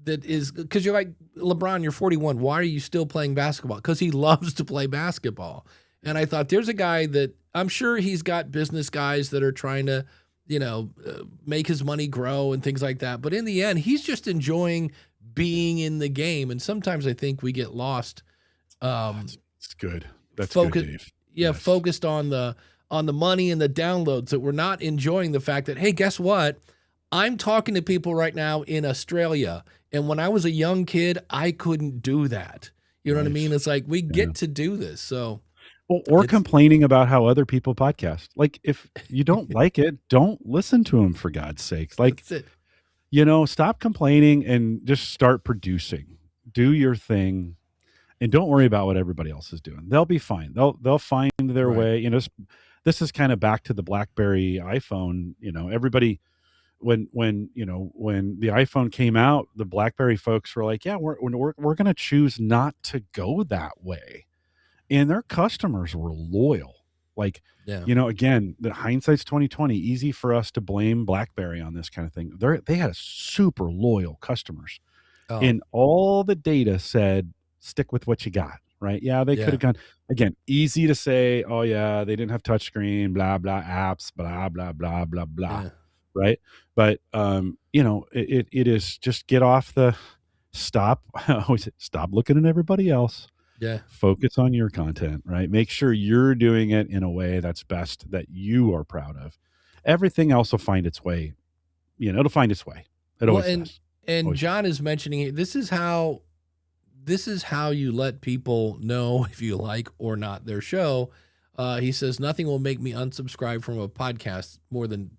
that is, because you're like, LeBron, you're 41. Why are you still playing basketball? Because he loves to play basketball. And I thought, there's a guy that I'm sure he's got business guys that are trying to, make his money grow and things like that. But in the end, he's just enjoying being in the game. And sometimes I think we get lost. It's good. That's Focus, good, Dave. yeah, Yes. focused on the money and the downloads, that we're not enjoying the fact that, hey, guess what? I'm talking to people right now in Australia. And when I was a young kid, I couldn't do that. You know what I Right. mean? It's like we get to do this. So Or it's complaining about how other people podcast. Like, if you don't like it, don't listen to them, for God's sakes. Like, that's it. stop complaining and just start producing. Do your thing, and don't worry about what everybody else is doing. They'll be fine. They'll find their Right. way. This is kind of back to the BlackBerry iPhone. Everybody, when the iPhone came out, the BlackBerry folks were like, yeah, we're going to choose not to go that way, and their customers were loyal. Like, Yeah. again, the hindsight's 2020. Easy for us to blame BlackBerry on this kind of thing. They had a super loyal customers, Oh, and all the data said stick with what you got. Right? Yeah, they yeah. could have gone, again. Easy to say, oh yeah, they didn't have touchscreen, blah blah apps, blah blah blah blah blah. Yeah. Right? But it is just get off the stop. Stop looking at everybody else. Yeah. Focus on your content, right? Make sure you're doing it in a way that's best, that you are proud of. Everything else will find its way. It'll find its way. It Well, always does. and Always John is mentioning it. This is how you let people know if you like or not their show. He says, nothing will make me unsubscribe from a podcast more than,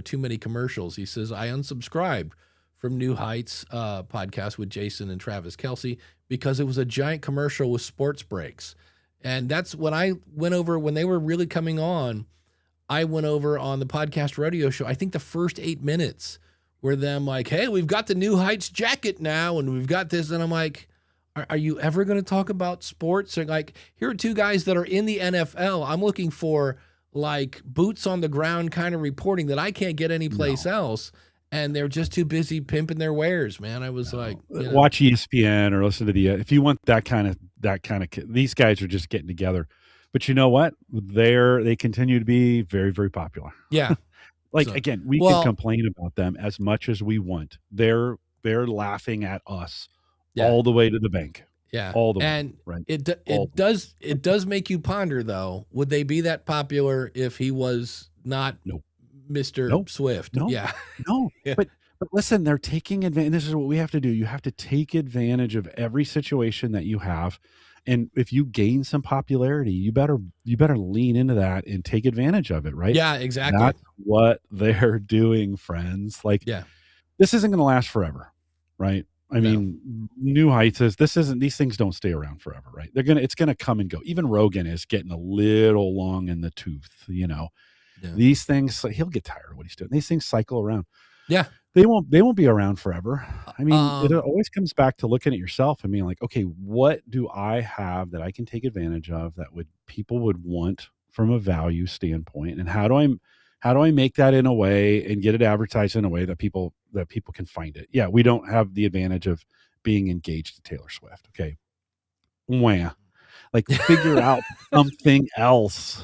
too many commercials. He says, I unsubscribed from New Heights podcast with Jason and Travis Kelce because it was a giant commercial with sports breaks. And that's when I went over, when they were really coming on, I went over on the podcast radio show. I think the first 8 minutes were them like, hey, we've got the New Heights jacket now, and we've got this. And I'm like, are you ever going to talk about sports? Or like, here are two guys that are in the NFL. I'm looking for like boots on the ground kind of reporting that I can't get anyplace else. And they're just too busy pimping their wares, man. I was like, watch ESPN or listen to if you want that kind of, these guys are just getting together. But you know what? They continue to be very, very popular. Yeah. Again, we can complain about them as much as we want. They're laughing at us all the way to the bank. Yeah. All the way. And right? it does make you ponder, though. Would they be that popular if he was not Mr. Swift? No. Yeah. No. Yeah. But listen, they're taking advantage. This is what we have to do. You have to take advantage of every situation that you have. And if you gain some popularity, you better lean into that and take advantage of it, right? Yeah, exactly. That's what they're doing, friends. Like, this isn't going to last forever, right? I mean, New Heights these things don't stay around forever, right? It's gonna come and go. Even Rogan is getting a little long in the tooth, These things, he'll get tired of what he's doing. These things cycle around. Yeah. They won't be around forever. I mean, it always comes back to looking at yourself and being like, okay, what do I have that I can take advantage of that people would want from a value standpoint? And how do I make that in a way and get it advertised in a way that people can find it? Yeah, we don't have the advantage of being engaged to Taylor Swift. Okay. Wah. Like, figure out something else.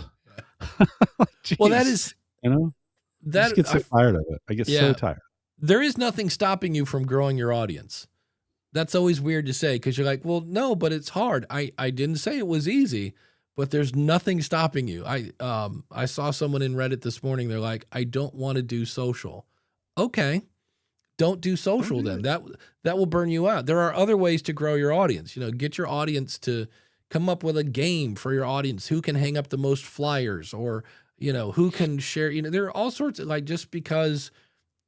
Well, that is, I just get so tired of it. I get so tired. There is nothing stopping you from growing your audience. That's always weird to say, because you're like, well, no, but it's hard. I didn't say it was easy, but there's nothing stopping you. I saw someone in Reddit this morning. They're like, I don't want to do social. Okay. Don't do social then. That will burn you out. There are other ways to grow your audience. Get your audience to come up with a game for your audience. Who can hang up the most flyers, or, who can share, there are all sorts of, like, just because,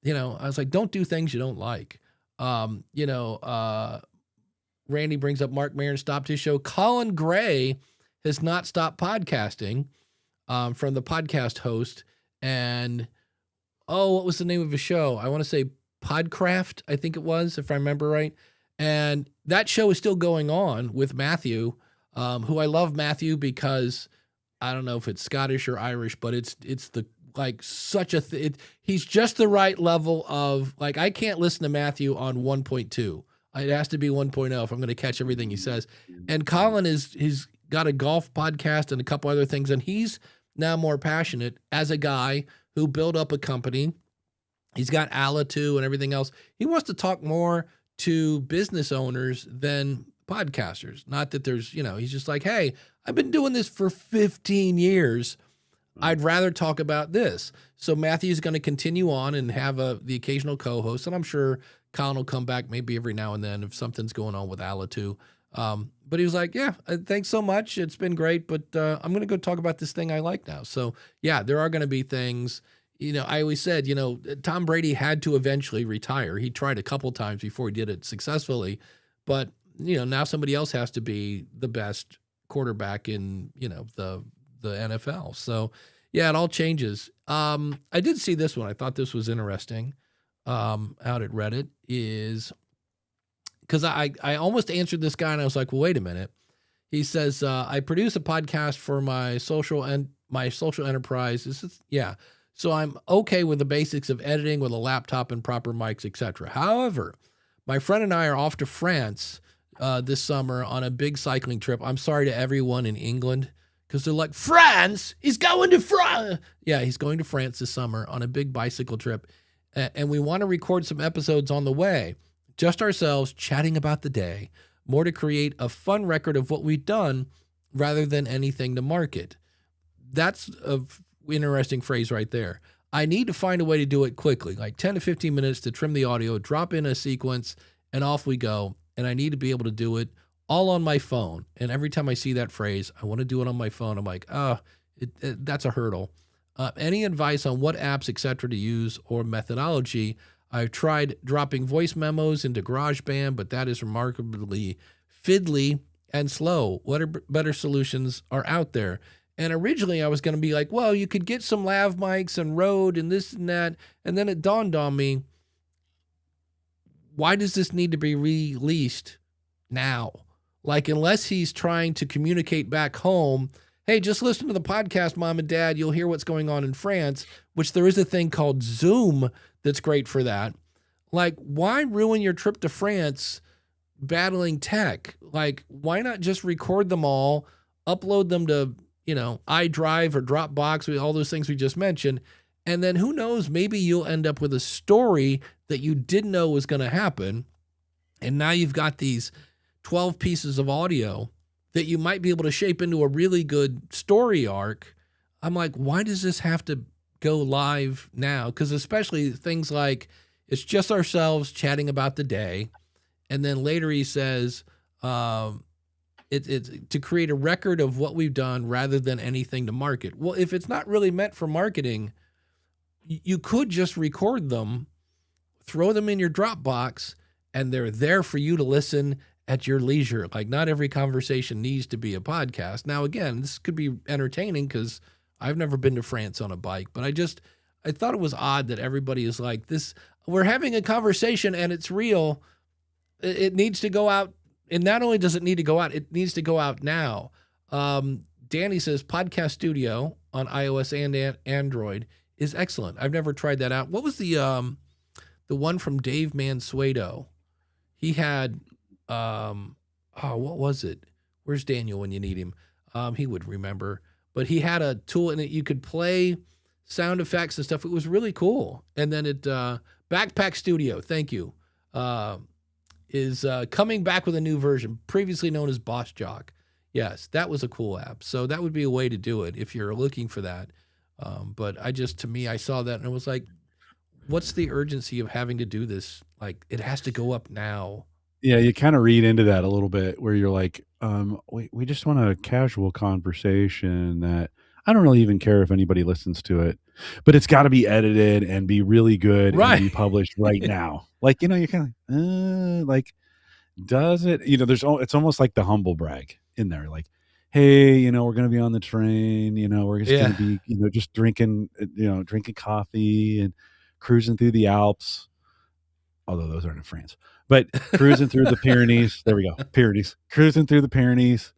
I was like, don't do things you don't like. Randy brings up Mark Maron stopped his show. Colin Gray has not stopped podcasting, from the podcast host. And, what was the name of his show? I want to say Podcraft, I think it was, if I remember right. And that show is still going on with Matthew, who I love Matthew because I don't know if it's Scottish or Irish, but it's like such a he's just the right level of like, I can't listen to Matthew on 1.2. It has to be 1.0 if I'm going to catch everything he says. And Colin he's got a golf podcast and a couple other things, and he's now more passionate as a guy who built up a company. He's got Alitu and everything else. He wants to talk more to business owners than podcasters. Not that there's, he's just like, hey, I've been doing this for 15 years. I'd rather talk about this. So Matthew's going to continue on and have the occasional co-host, and I'm sure Colin will come back maybe every now and then if something's going on with Alitu. But he was like, yeah, thanks so much. It's been great, but I'm going to go talk about this thing I like now. So yeah, there are going to be things. I always said, Tom Brady had to eventually retire. He tried a couple times before he did it successfully, but now somebody else has to be the best quarterback in, the NFL. So yeah, it all changes. I did see this one. I thought this was interesting. Out at Reddit is because I almost answered this guy and I was like, well, wait a minute. He says, I produce a podcast for my social enterprise. So I'm okay with the basics of editing with a laptop and proper mics, etc. However, my friend and I are off to France this summer on a big cycling trip. I'm sorry to everyone in England because they're like, France? He's going to France. Yeah, he's going to France this summer on a big bicycle trip. And we want to record some episodes on the way, just ourselves chatting about the day, more to create a fun record of what we've done rather than anything to market. That's an interesting phrase right there. I need to find a way to do it quickly, like 10 to 15 minutes to trim the audio, drop in a sequence, and off we go. And I need to be able to do it all on my phone. And every time I see that phrase, I want to do it on my phone. I'm like, that's a hurdle. Any advice on what apps, etc., to use or methodology? I've tried dropping voice memos into GarageBand, but that is remarkably fiddly and slow. What better solutions are out there? And originally I was going to be like, well, you could get some lav mics and Rode and this and that. And then it dawned on me, why does this need to be released now? Like, unless he's trying to communicate back home, hey, just listen to the podcast, Mom and Dad. You'll hear what's going on in France, which there is a thing called Zoom that's great for that. Like, why ruin your trip to France battling tech? Like, why not just record them all, upload them to, iDrive or Dropbox, all those things we just mentioned, and then who knows, maybe you'll end up with a story that you didn't know was going to happen, and now you've got these 12 pieces of audio that you might be able to shape into a really good story arc. I'm like, why does this have to go live now? Because especially things like it's just ourselves chatting about the day. And then later he says it's to create a record of what we've done rather than anything to market. Well, if it's not really meant for marketing, you could just record them, throw them in your Dropbox, and they're there for you to listen at your leisure. Like, not every conversation needs to be a podcast. Now, again, this could be entertaining because I've never been to France on a bike, but I thought it was odd that everybody is like this. We're having a conversation and it's real. It needs to go out. And not only does it need to go out, it needs to go out now. Danny says Podcast Studio on iOS and Android is excellent. I've never tried that out. What was the one from Dave Mansueto? He had, what was it? Where's Daniel when you need him? He would remember. But he had a tool in it. You could play sound effects and stuff. It was really cool. And then Backpack Studio, thank you, is coming back with a new version, previously known as Boss Jock. Yes, that was a cool app. So that would be a way to do it if you're looking for that. But to me, I saw that and I was like, what's the urgency of having to do this? Like, it has to go up now. Yeah, you kind of read into that a little bit where you're like, we just want a casual conversation that I don't really even care if anybody listens to it, but it's got to be edited and be really good Right. and be published right now. Like, you're kind of like, does it? It's almost like the humble brag in there. Like, hey, we're going to be on the train, we're just going to be, just drinking coffee and cruising through the Alps. Although those aren't in France, but cruising through the Pyrenees. There we go. Pyrenees. Cruising through the Pyrenees,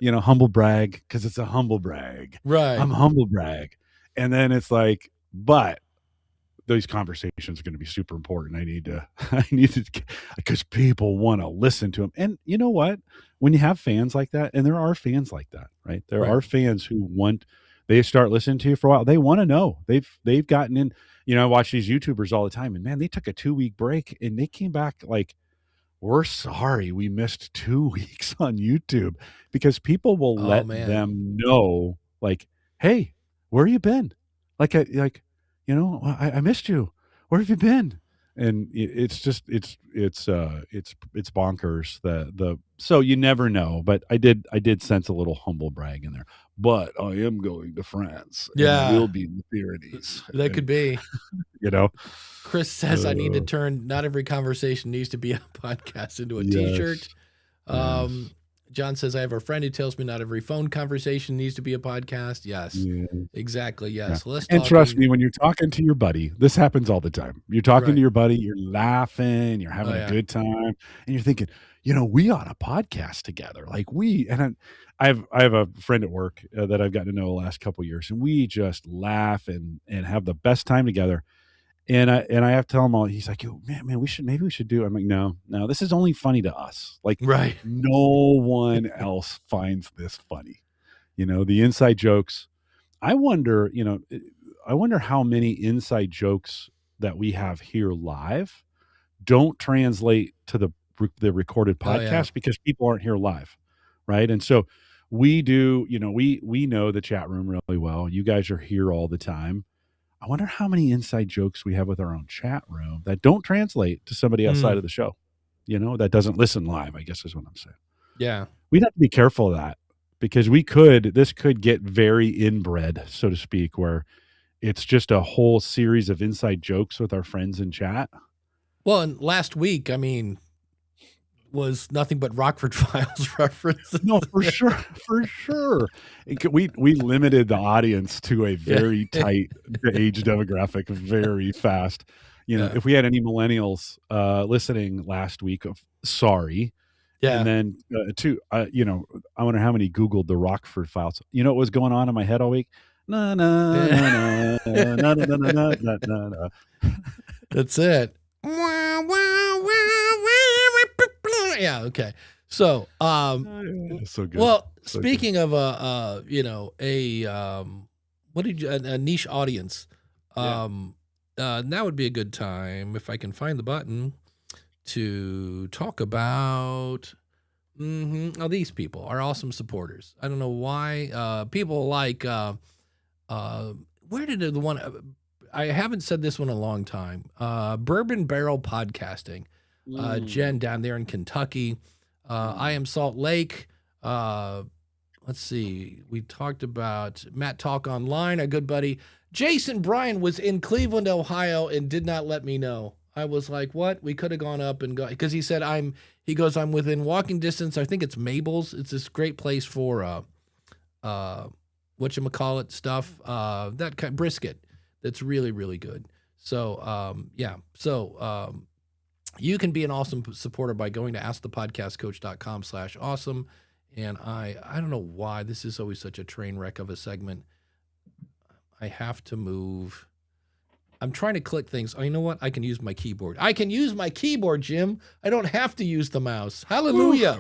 humble brag, because it's a humble brag. Right. I'm humble brag. And then it's like, but those conversations are going to be super important. I need to, because people want to listen to them. And you know what? When you have fans like that, and there are fans like that, right? There Right. are fans who they start listening to you for a while. They want to know. They've gotten in. I watch these YouTubers all the time, and man, they took a 2-week break and they came back like, we're sorry we missed 2 weeks on YouTube, because people will Oh let man. them know, like, hey, where you been? I missed you. Where have you been? And it's just it's bonkers. So you never know. But I did sense a little humble brag in there. But I am going to France, and I Yeah, will be in the Pyrenees. that could And be. you know, Chris says I need to turn not every conversation needs to be a podcast into a t-shirt. yes. John says I have a friend who tells me not every phone conversation needs to be a podcast. Yes. Yeah. Exactly. Yeah. Yes. Let's And talk. trust me, when you're talking to your buddy, this happens all the time. You're talking Right. to your buddy, you're laughing, you're having Oh, a yeah. good time, and you're thinking, we ought to podcast together. Like I have a friend at work that I've gotten to know the last couple of years, and we just laugh and have the best time together. And I have to tell him all. He's like, man, maybe we should do. I'm like, no, this is only funny to us. Like, Right. no one else finds this funny. The inside jokes. I wonder how many inside jokes that we have here live don't translate to the recorded Oh, yeah. podcast, because people aren't here live, right? And so we do. We know the chat room really well. You guys are here all the time. I wonder how many inside jokes we have with our own chat room that don't translate to somebody outside of the show, that doesn't listen live, I guess is what I'm saying. Yeah. We'd have to be careful of that, because this could get very inbred, so to speak, where it's just a whole series of inside jokes with our friends in chat. Well, and last week, was nothing but Rockford Files references. No, for sure. We limited the audience to a very tight age demographic very fast. If we had any millennials listening last week, sorry. Yeah. And then I wonder how many Googled the Rockford Files. What was going on in my head all week? Na na na na na na na na na na. That's it. Yeah. Okay. So, So good. well, So speaking of a niche audience, now would be a good time, if I can find the button, to talk about these people, our awesome supporters. I don't know why people like where did the one I haven't said this one in a long time. Bourbon Barrel Podcasting. Jen down there in Kentucky. I am Salt Lake. Let's see. We talked about Matt Talk Online, our good buddy. Jason Bryan was in Cleveland, Ohio, and did not let me know. I was like, what? We could have gone up and go, because he said I'm within walking distance. I think it's Mabel's. It's this great place for whatchamacallit stuff. That kind brisket that's really, really good. So you can be an awesome supporter by going to askthepodcastcoach.com/awesome. And I don't know why this is always such a train wreck of a segment. I have to move. I'm trying to click things. Oh, you know what? I can use my keyboard. Jim. I don't have to use the mouse. Hallelujah.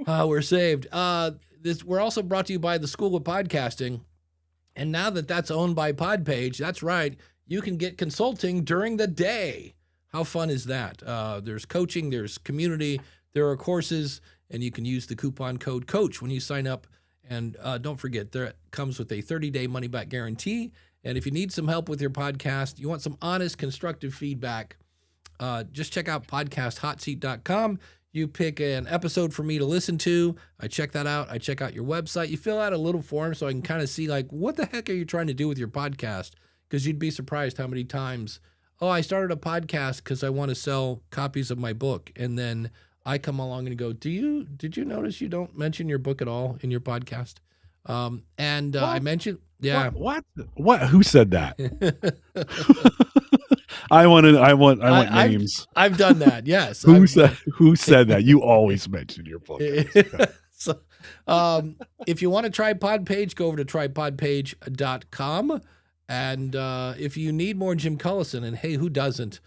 We're saved. We're also brought to you by the School of Podcasting. And now that that's owned by Podpage, that's right, you can get consulting during the day. How fun is that? There's coaching, there's community, there are courses, and you can use the coupon code COACH when you sign up. And don't forget, there comes with a 30-day money-back guarantee. And if you need some help with your podcast, you want some honest, constructive feedback, just check out podcasthotseat.com. You pick an episode for me to listen to. I check that out. I check out your website. You fill out a little form so I can kind of see, like, what the heck are you trying to do with your podcast? Because you'd be surprised how many times, I started a podcast because I want to sell copies of my book. And then I come along and go, did you notice you don't mention your book at all in your podcast? I mentioned, yeah. What? Who said that? I want names. I've done that. Yes. Who said that? You always mention your book. So, if you want to try Podpage, go over to trypodpage.com And if you need more Jim Cullison, and hey, who doesn't,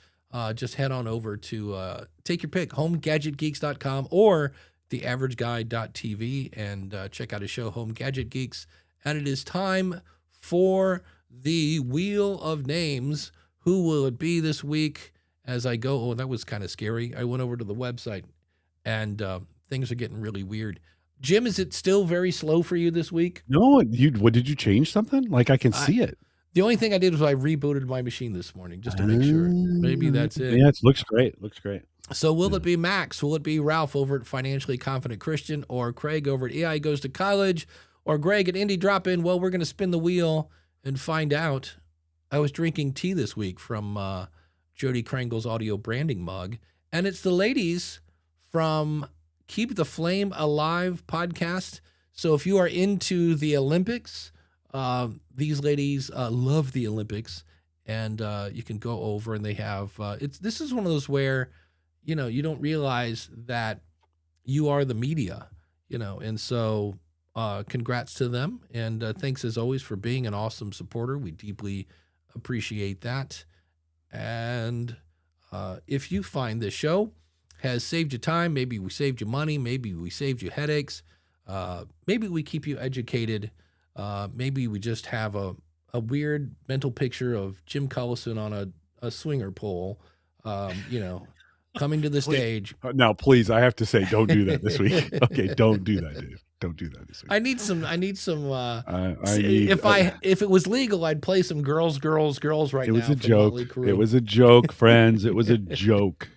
just head on over to take your pick, homegadgetgeeks.com or theaverageguy.tv, and check out his show, Home Gadget Geeks. And it is time for the Wheel of Names. Who will it be this week? As I go, oh, that was kind of scary. I went over to the website, and things are getting really weird. Jim, is it still very slow for you this week? No, what did you change something? Like I can see it. The only thing I did was I rebooted my machine this morning just to make sure. Maybe that's it. Yeah, it looks great. Looks great. So will it be Max? Will it be Ralph over at Financially Confident Christian, or Craig over at AI Goes to College, or Greg at Indie Drop-In? Well, we're going to spin the wheel and find out. I was drinking tea this week from Jody Krangle's audio branding mug, and it's the ladies from Keep the Flame Alive podcast. So if you are into the Olympics, these ladies love the Olympics, and you can go over, and they have this is one of those where you don't realize that you are the media, and so congrats to them, and thanks as always for being an awesome supporter. We deeply appreciate that. And if you find this show has saved you time, maybe we saved you money, maybe we saved you headaches, maybe we keep you educated, maybe we just have a weird mental picture of Jim Cullison on a swinger pole, coming to the stage. Now, please, I have to say, don't do that this week. Okay, don't do that, Dave. Don't do that this week. I need some. If it was legal, I'd play some girls right now. It was a joke. It was a joke, friends. It was a joke.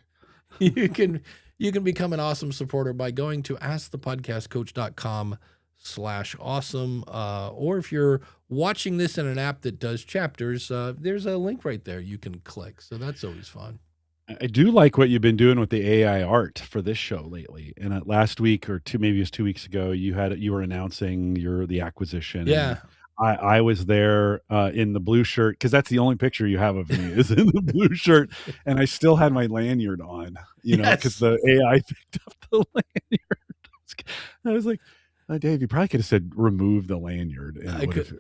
You can become an awesome supporter by going to askthepodcastcoach.com/awesome. Or if you're watching this in an app that does chapters, there's a link right there you can click. So that's always fun. I do like what you've been doing with the AI art for this show lately. And last week or maybe it was 2 weeks ago, you were announcing the acquisition. Yeah. I was there in the blue shirt, because that's the only picture you have of me is in the blue shirt, and I still had my lanyard on, because the AI picked up the lanyard. I was like, Dave, you probably could have said remove the lanyard, and it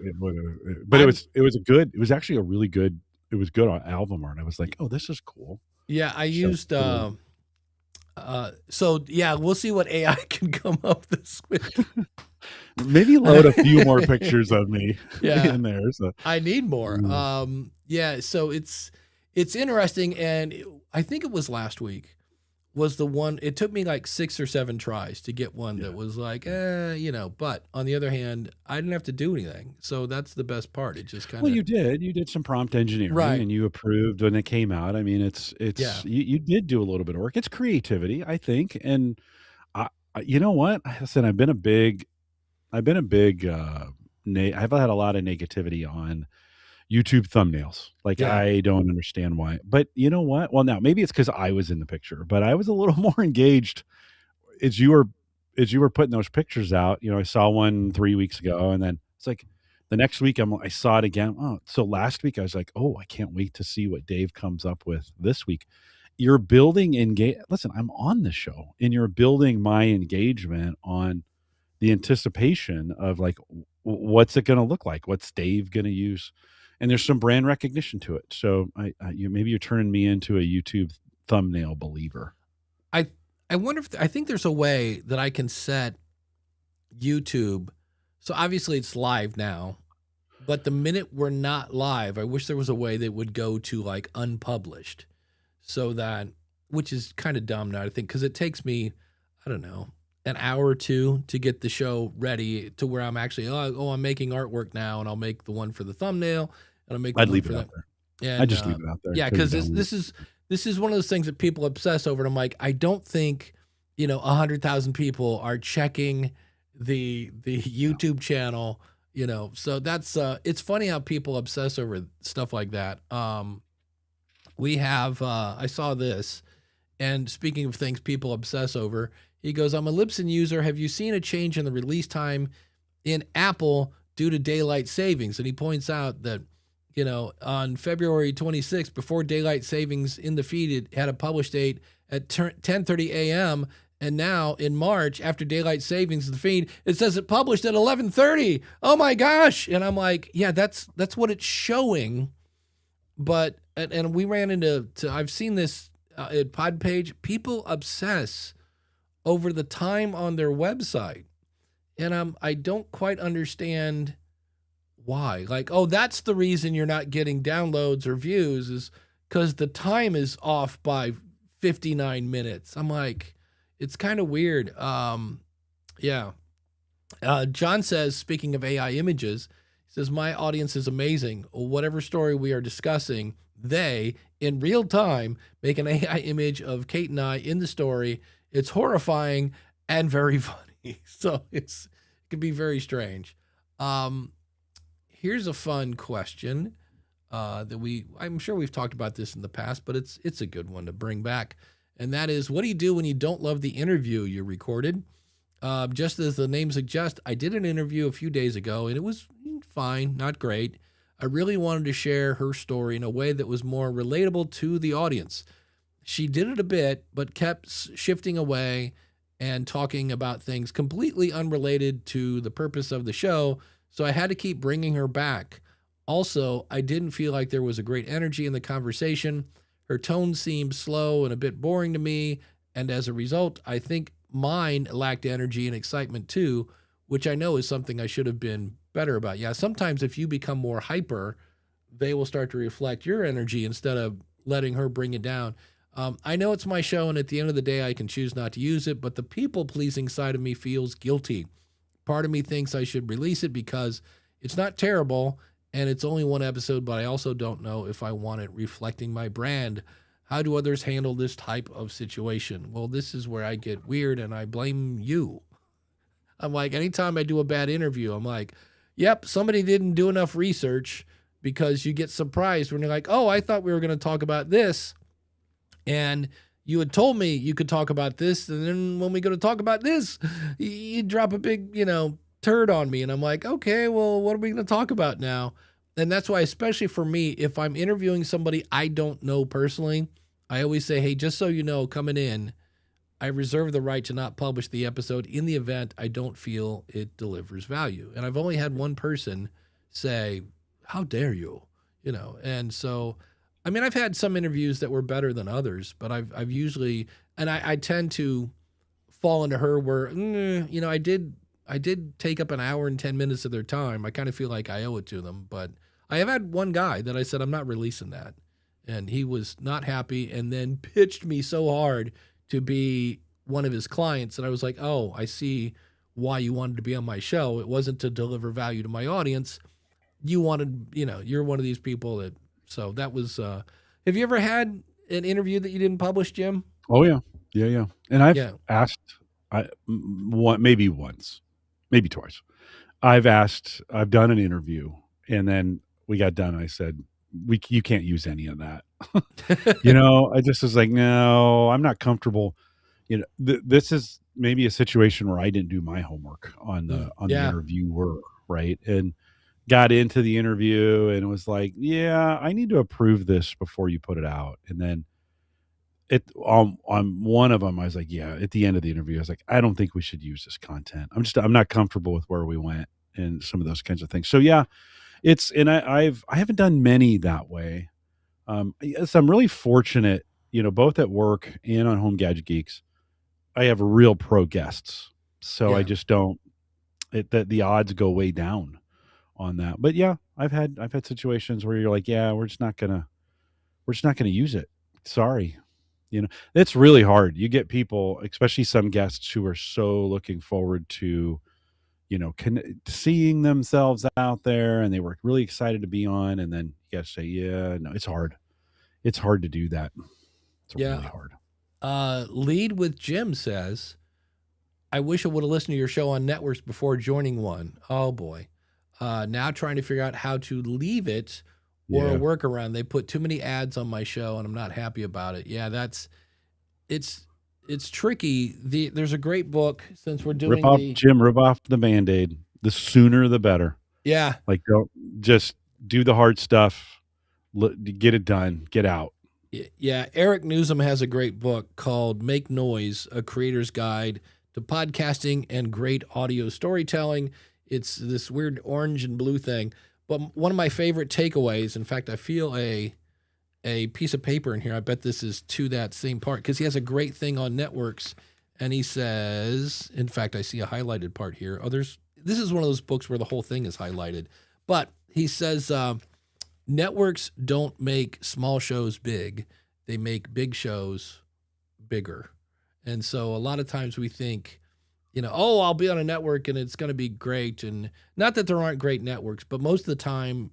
was actually a really good. It was good on album art. I was like, oh, this is cool. Yeah, I used so yeah, we'll see what AI can come up this week. Maybe load a few more pictures of me in there. So I need more. So it's interesting, and I think it was last week was the one. It took me like 6 or 7 tries to get one that was like, but on the other hand, I didn't have to do anything. So that's the best part. It just kind of. Well, you did some prompt engineering, right, and you approved when it came out. I mean, you did do a little bit of work. It's creativity, I think. And you know what? Listen, I've had a lot of negativity on YouTube thumbnails. I don't understand why. But you know what? Well, now maybe it's because I was in the picture, but I was a little more engaged as you were putting those pictures out. I saw one 3 weeks ago, and then it's like the next week I saw it again. Oh, so last week I was like, oh, I can't wait to see what Dave comes up with this week. You're building Listen, I'm on the show, and you're building my engagement on the anticipation of like, what's it going to look like? What's Dave going to use? And there's some brand recognition to it. So maybe you're turning me into a YouTube thumbnail believer. I wonder I think there's a way that I can set YouTube. So obviously it's live now, but the minute we're not live, I wish there was a way that would go to like unpublished, so that, which is kind of dumb now, I think, because it takes me, I don't know, an hour or two to get the show ready to where I'm actually, I'm making artwork now, and I'll make the one for the thumbnail, and I'll make the I'd one leave for it that. out there. And, I just leave it out there. Yeah, because this is one of those things that people obsess over, and I'm like, I don't think 100,000 people are checking the YouTube channel, So that's it's funny how people obsess over stuff like that. We have I saw this, and speaking of things people obsess over, he goes, I'm a Libsyn user. Have you seen a change in the release time in Apple due to daylight savings? And he points out that, on February 26th, before daylight savings in the feed, it had a publish date at 10:30 a.m. And now in March, after daylight savings, the feed, it says it published at 11:30. Oh my gosh. And I'm like, yeah, that's what it's showing. But, and we ran into, I've seen this at Podpage, people obsess over the time on their website. And I don't quite understand why. Like, oh, that's the reason you're not getting downloads or views, is because the time is off by 59 minutes. I'm like, it's kind of weird. Yeah. John says, speaking of AI images, he says, my audience is amazing. Whatever story we are discussing, they, in real time, make an AI image of Kate and I in the story. It's horrifying and very funny. So it can be very strange. Here's a fun question that I'm sure we've talked about this in the past, but it's a good one to bring back. And that is, what do you do when you don't love the interview you recorded? Just as the name suggests, I did an interview a few days ago, and it was fine, not great. I really wanted to share her story in a way that was more relatable to the audience. She did it a bit, but kept shifting away and talking about things completely unrelated to the purpose of the show, so I had to keep bringing her back. Also, I didn't feel like there was a great energy in the conversation. Her tone seemed slow and a bit boring to me, and as a result, I think mine lacked energy and excitement too, which I know is something I should have been better about. Yeah, sometimes if you become more hyper, they will start to reflect your energy instead of letting her bring it down. I know it's my show, and at the end of the day, I can choose not to use it, but the people-pleasing side of me feels guilty. Part of me thinks I should release it because it's not terrible, and it's only one episode, but I also don't know if I want it reflecting my brand. How do others handle this type of situation? Well, this is where I get weird, and I blame you. I'm like, anytime I do a bad interview, I'm like, yep, somebody didn't do enough research, because you get surprised when you're like, oh, I thought we were going to talk about this, and you had told me you could talk about this, and then when we go to talk about this, you drop a big, turd on me, and I'm like, okay, well, what are we going to talk about now? And that's why, especially for me, if I'm interviewing somebody I don't know personally, I always say, hey, just so you know, coming in, I reserve the right to not publish the episode in the event I don't feel it delivers value. And I've only had one person say, how dare you? And so, I mean, I've had some interviews that were better than others, but I've usually, and I tend to fall into her where, I did take up an hour and 10 minutes of their time. I kind of feel like I owe it to them, but I have had one guy that I said, I'm not releasing that. And he was not happy, and then pitched me so hard to be one of his clients. And I was like, oh, I see why you wanted to be on my show. It wasn't to deliver value to my audience. You wanted, you're one of these people that, so that was, have you ever had an interview that you didn't publish, Jim? Oh yeah. Yeah. And I've asked, maybe once, maybe twice. I've done an interview, and then we got done. I said, you can't use any of that. I just was like, no, I'm not comfortable. This is maybe a situation where I didn't do my homework on the interviewer, right? And got into the interview and was like, yeah, I need to approve this before you put it out. And then on one of them, I was like, yeah, at the end of the interview, I was like, I don't think we should use this content. I'm not comfortable with where we went and some of those kinds of things. So yeah, I haven't done many that way. Yes, I'm really fortunate, both at work and on Home Gadget Geeks, I have real pro guests. So I just don't, the odds go way down on that. But yeah, I've had situations where you're like, yeah, we're just not gonna use it. Sorry. It's really hard. You get people, especially some guests, who are so looking forward to, seeing themselves out there, and they were really excited to be on. And then you got to say, yeah, no, it's hard. It's hard to do that. It's really hard. Lead with Jim says, I wish I would have listened to your show on networks before joining one. Oh boy. Now trying to figure out how to leave it or a workaround. They put too many ads on my show, and I'm not happy about it. Yeah, it's tricky. There's a great book, since we're doing rip off the Band-Aid. The sooner the better. Yeah. Like, don't just do the hard stuff. Get it done. Get out. Yeah, Eric Newsom has a great book called Make Noise, A Creator's Guide to Podcasting and Great Audio Storytelling. It's this weird orange and blue thing. But one of my favorite takeaways, in fact, I feel a piece of paper in here. I bet this is to that same part because he has a great thing on networks. And he says, in fact, I see a highlighted part here. This is one of those books where the whole thing is highlighted. But he says, networks don't make small shows big. They make big shows bigger. And so a lot of times we think, oh, I'll be on a network and it's going to be great. And not that there aren't great networks, but most of the time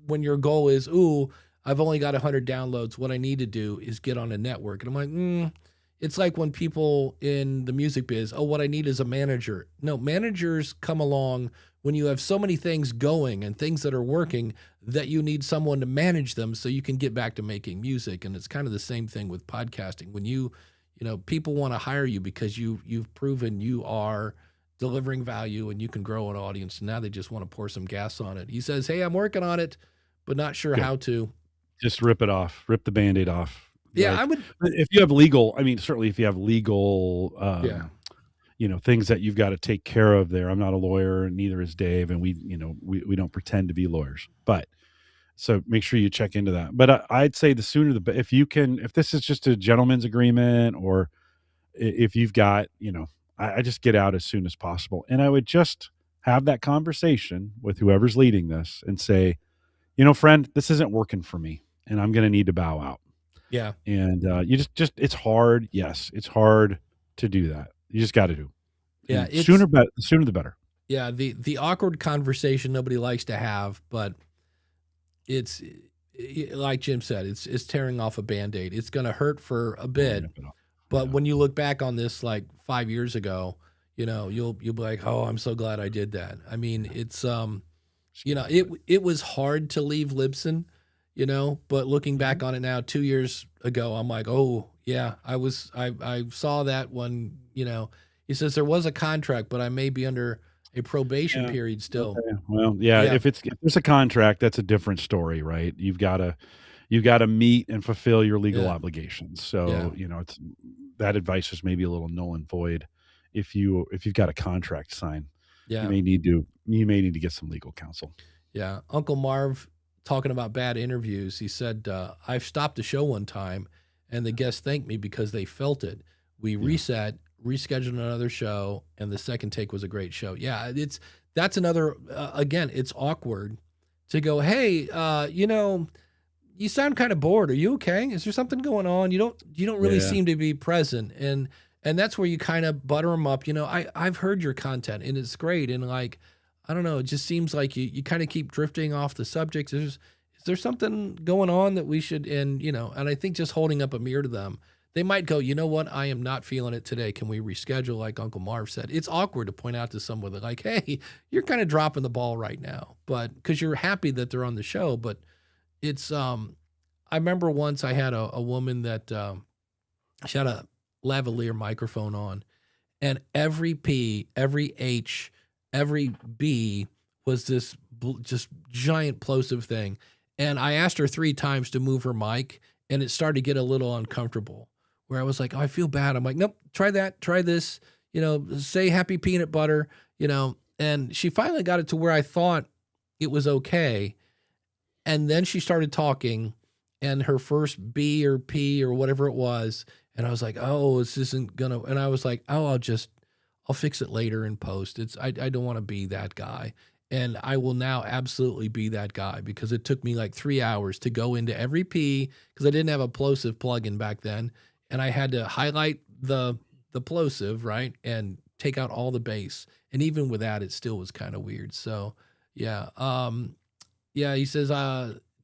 when your goal is, ooh, I've only got 100 downloads, what I need to do is get on a network. And I'm like, it's like when people in the music biz, oh, what I need is a manager. No, managers come along when you have so many things going and things that are working that you need someone to manage them so you can get back to making music. And it's kind of the same thing with podcasting. When people want to hire you because you've proven you are delivering value and you can grow an audience. And now they just want to pour some gas on it. He says, hey, I'm working on it, but not sure how to. Just rip it off, rip the Band-Aid off. Yeah, right? I would. If you have certainly if you have legal, things that you've got to take care of there. I'm not a lawyer, and neither is Dave, and we don't pretend to be lawyers. But so make sure you check into that. But I'd say the sooner the better. If this is just a gentleman's agreement, or if you've got, I just get out as soon as possible, and I would just have that conversation with whoever's leading this and say, friend, this isn't working for me, and I'm going to need to bow out. Yeah. And you just it's hard. Yes, it's hard to do that. You just got to do. Yeah, the sooner the better. Yeah, the awkward conversation nobody likes to have, but it's like Jim said, it's tearing off a Band-Aid. It's going to hurt for a bit, but when you look back on this like 5 years ago, you'll be like, oh, I'm so glad I did that. I mean, it's it was hard to leave Libsyn, but looking back on it now, 2 years ago, I'm like, oh yeah, I saw that one, he says there was a contract, but I may be under a probation period still. Okay. Well, yeah, if there's a contract, that's a different story, right? You've got to meet and fulfill your legal obligations. So, it's that advice is maybe a little null and void if you've got a contract signed. Yeah. You may need to get some legal counsel. Yeah. Uncle Marv talking about bad interviews. He said, I've stopped a show one time and the guests thanked me because they felt it. We reset, rescheduled another show, and the second take was a great show. Yeah. That's another, again, it's awkward to go, hey, you sound kind of bored. Are you okay? Is there something going on? You don't really seem to be present. And that's where you kind of butter them up. I've heard your content and it's great. And like, I don't know, it just seems like you kind of keep drifting off the subject. Is there something going on that we should, and I think just holding up a mirror to them, they might go, you know what? I am not feeling it today. Can we reschedule? Like Uncle Marv said, it's awkward to point out to someone that like, hey, you're kind of dropping the ball right now, but because you're happy that they're on the show. But it's, I remember once I had a woman that, she had a lavalier microphone on, and every P, every H, every B was this just giant plosive thing. And I asked her 3 times to move her mic, and it started to get a little uncomfortable where I was like, oh, I feel bad. I'm like, nope, try that, try this, say happy peanut butter, and she finally got it to where I thought it was okay. And then she started talking, and her first B or P or whatever it was, and I was like, oh, this isn't gonna, and I was like, oh, I'll fix it later in post. I don't want to be that guy. And I will now absolutely be that guy because it took me like 3 hours to go into every P because I didn't have a plosive plugin back then. And I had to highlight the plosive, right? And take out all the bass. And even with that, it still was kind of weird. So yeah. He says,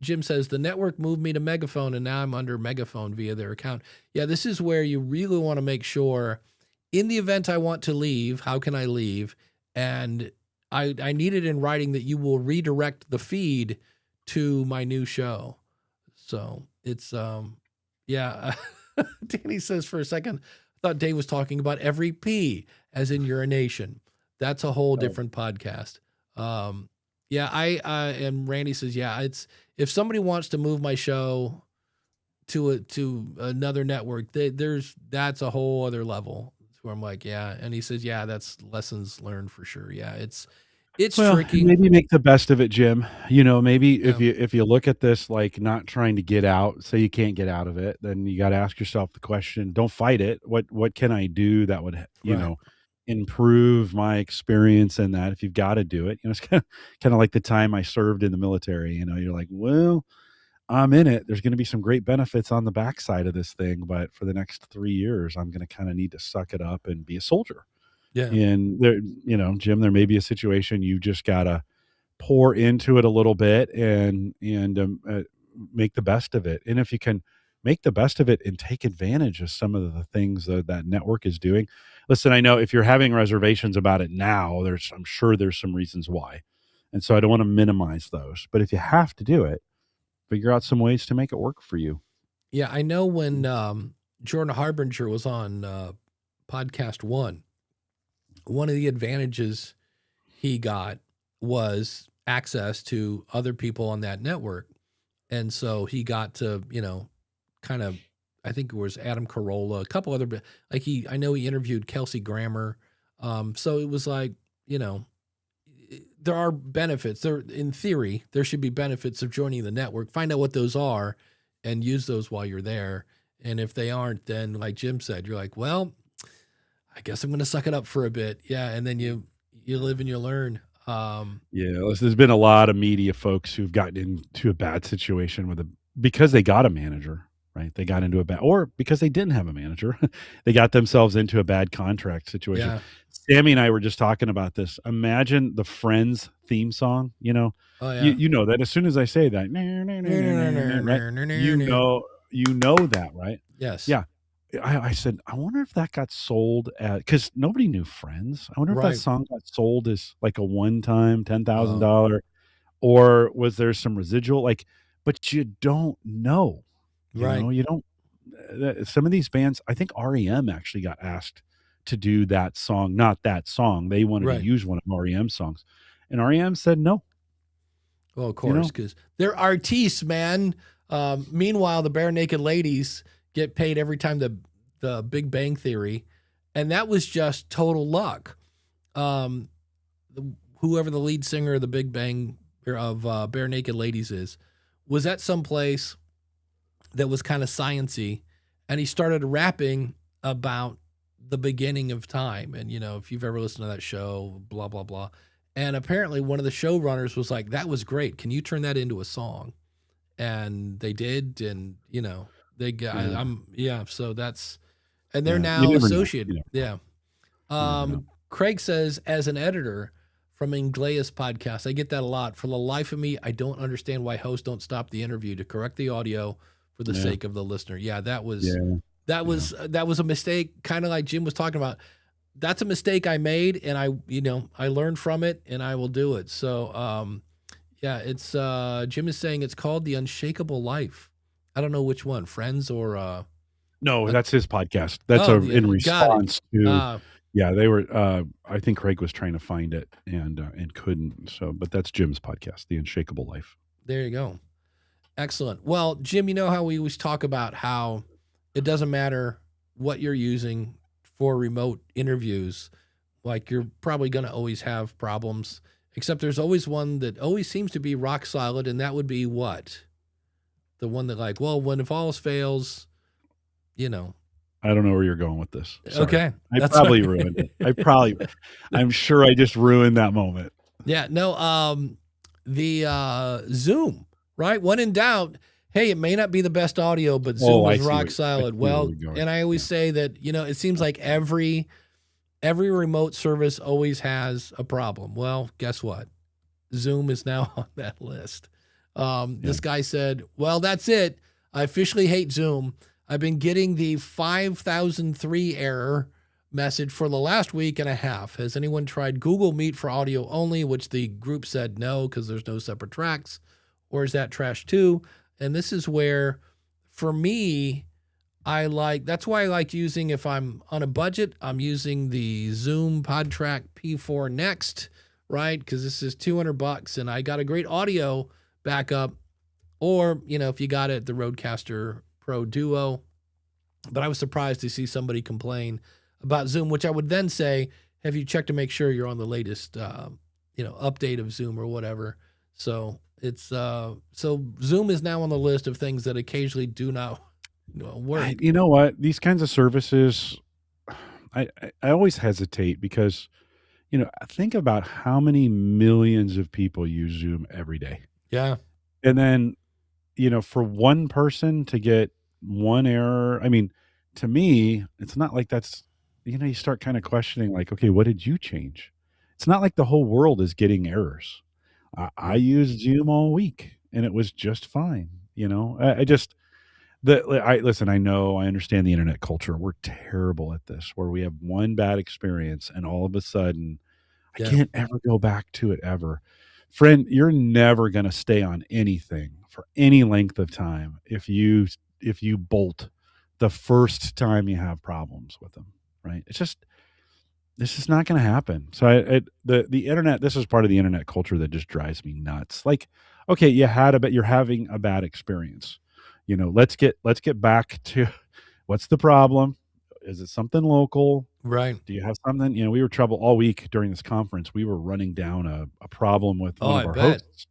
Jim says, the network moved me to Megaphone and now I'm under Megaphone via their account. Yeah, this is where you really want to make sure in the event I want to leave, how can I leave? And I need it in writing that you will redirect the feed to my new show. So it's, Danny says for a second, I thought Dave was talking about every P as in urination. That's a whole different podcast. And Randy says, it's, if somebody wants to move my show, to another network, that's a whole other level where I'm like, yeah. And he says, yeah, that's lessons learned for sure. Yeah, it's Well, tricky. maybe make the best of it, Jim. Maybe Yeah, if you look at this like not trying to get out, say you can't get out of it, then you got to ask yourself the question, don't fight it. What can I do that would, right. improve my experience in that if you've got to do it. It's kind of like the time I served in the military, you're like, well, I'm in it. There's going to be some great benefits on the backside of this thing, but for the next 3 years, I'm going to kind of need to suck it up and be a soldier. Yeah. And there, Jim, there may be a situation you just gotta pour into it a little bit and make the best of it. And if you can make the best of it and take advantage of some of the things that network is doing. Listen, I know if you're having reservations about it now, I'm sure there's some reasons why. And so I don't want to minimize those. But if you have to do it, figure out some ways to make it work for you. Yeah, I know when Jordan Harbinger was on podcast one of the advantages he got was access to other people on that network. And so he got to, kind of, I think it was Adam Carolla, a couple other, I know he interviewed Kelsey Grammer. So it was like, there are benefits there. In theory, there should be benefits of joining the network. Find out what those are and use those while you're there. And if they aren't, then like Jim said, you're like, well, I guess I'm going to suck it up for a bit. Yeah. And then you live and you learn. Yeah, there's been a lot of media folks who've gotten into a bad situation because they got a manager, right? They got into or because they didn't have a manager, they got themselves into a bad contract situation. Yeah. Sammy and I were just talking about this. Imagine the Friends theme song, Oh yeah. you know that as soon as I say that, right? You know that, right? Yes. Yeah. I said, I wonder if that got sold because nobody knew Friends. I wonder if that Right. song got sold as like a one-time Oh, $10,000, or was there some residual? But you don't know. right. You don't. Some of these bands, I think REM actually got asked to do that song, not that song. They wanted to Right. use one of REM songs, and REM said no. Well, of course, because they're artists, man. Meanwhile, the Bare Naked Ladies get paid every time the Big Bang Theory, and that was just total luck. Whoever the lead singer of the Big Bang of Bare Naked Ladies was at some place that was kind of sciency, and he started rapping about the beginning of time. And if you've ever listened to that show, blah blah blah. And apparently, one of the showrunners was like, "That was great. Can you turn that into a song?" And they did, and they got. So that's, and they're Yeah, you now never know. associated. Yeah. know. Craig says, as an editor from Inglea's podcast, I get that a lot. For the life of me, I don't understand why hosts don't stop the interview to correct the audio for the sake of the listener. Yeah, that was a mistake, kind of like Jim was talking about. That's a mistake I made, and I learned from it, and I will do it. So, it's Jim is saying it's called The Unshakable Life. I don't know which one, Friends or No, that's his podcast. That's in response to. Yeah, they were. I think Craig was trying to find it and couldn't. So, but that's Jim's podcast, The Unshakable Life. There you go. Excellent. Well, Jim, you know how we always talk about how it doesn't matter what you're using for remote interviews. Like, you're probably going to always have problems, except there's always one that always seems to be rock solid, and that would be what? The one that if all else fails, I don't know where you're going with this. Sorry. Okay. I probably ruined it. I'm sure I just ruined that moment. Yeah, no, the Zoom, right? When in doubt, hey, it may not be the best audio, but Zoom is rock solid. Well, and I always say that, it seems like every remote service always has a problem. Well, guess what? Zoom is now on that list. This guy said, well, that's it. I officially hate Zoom. I've been getting the 5003 error message for the last week and a half. Has anyone tried Google Meet for audio only, which the group said no, because there's no separate tracks, or is that trash too? And this is where, for me, that's why I like using, if I'm on a budget, I'm using the Zoom PodTrack P4 Next, right? Because this is $200 and I got a great audio backup. Or, if you got it, the Rodecaster Pro Duo. But I was surprised to see somebody complain about Zoom, which I would then say, have you checked to make sure you're on the latest, update of Zoom or whatever? So it's so Zoom is now on the list of things that occasionally do not work. You know what? These kinds of services, I always hesitate because, think about how many millions of people use Zoom every day. Yeah, And then, for one person to get one error, I mean, to me, it's not like that's, you start kind of questioning, like, okay, what did you change? It's not like the whole world is getting errors. I used Zoom all week and it was just fine. I just, listen, I understand the internet culture. We're terrible at this, where we have one bad experience and all of a sudden I yeah. can't ever go back to it ever. Friend, you're never going to stay on anything for any length of time if you bolt the first time you have problems with them, right? This is not going to happen. So the internet, this is part of the internet culture that just drives me nuts. Like, okay, you're having a bad experience. Let's get back to what's the problem? Is it something local? Right. Do you have something? We were trouble all week during this conference. We were running down a problem with one of I our bet. hosts,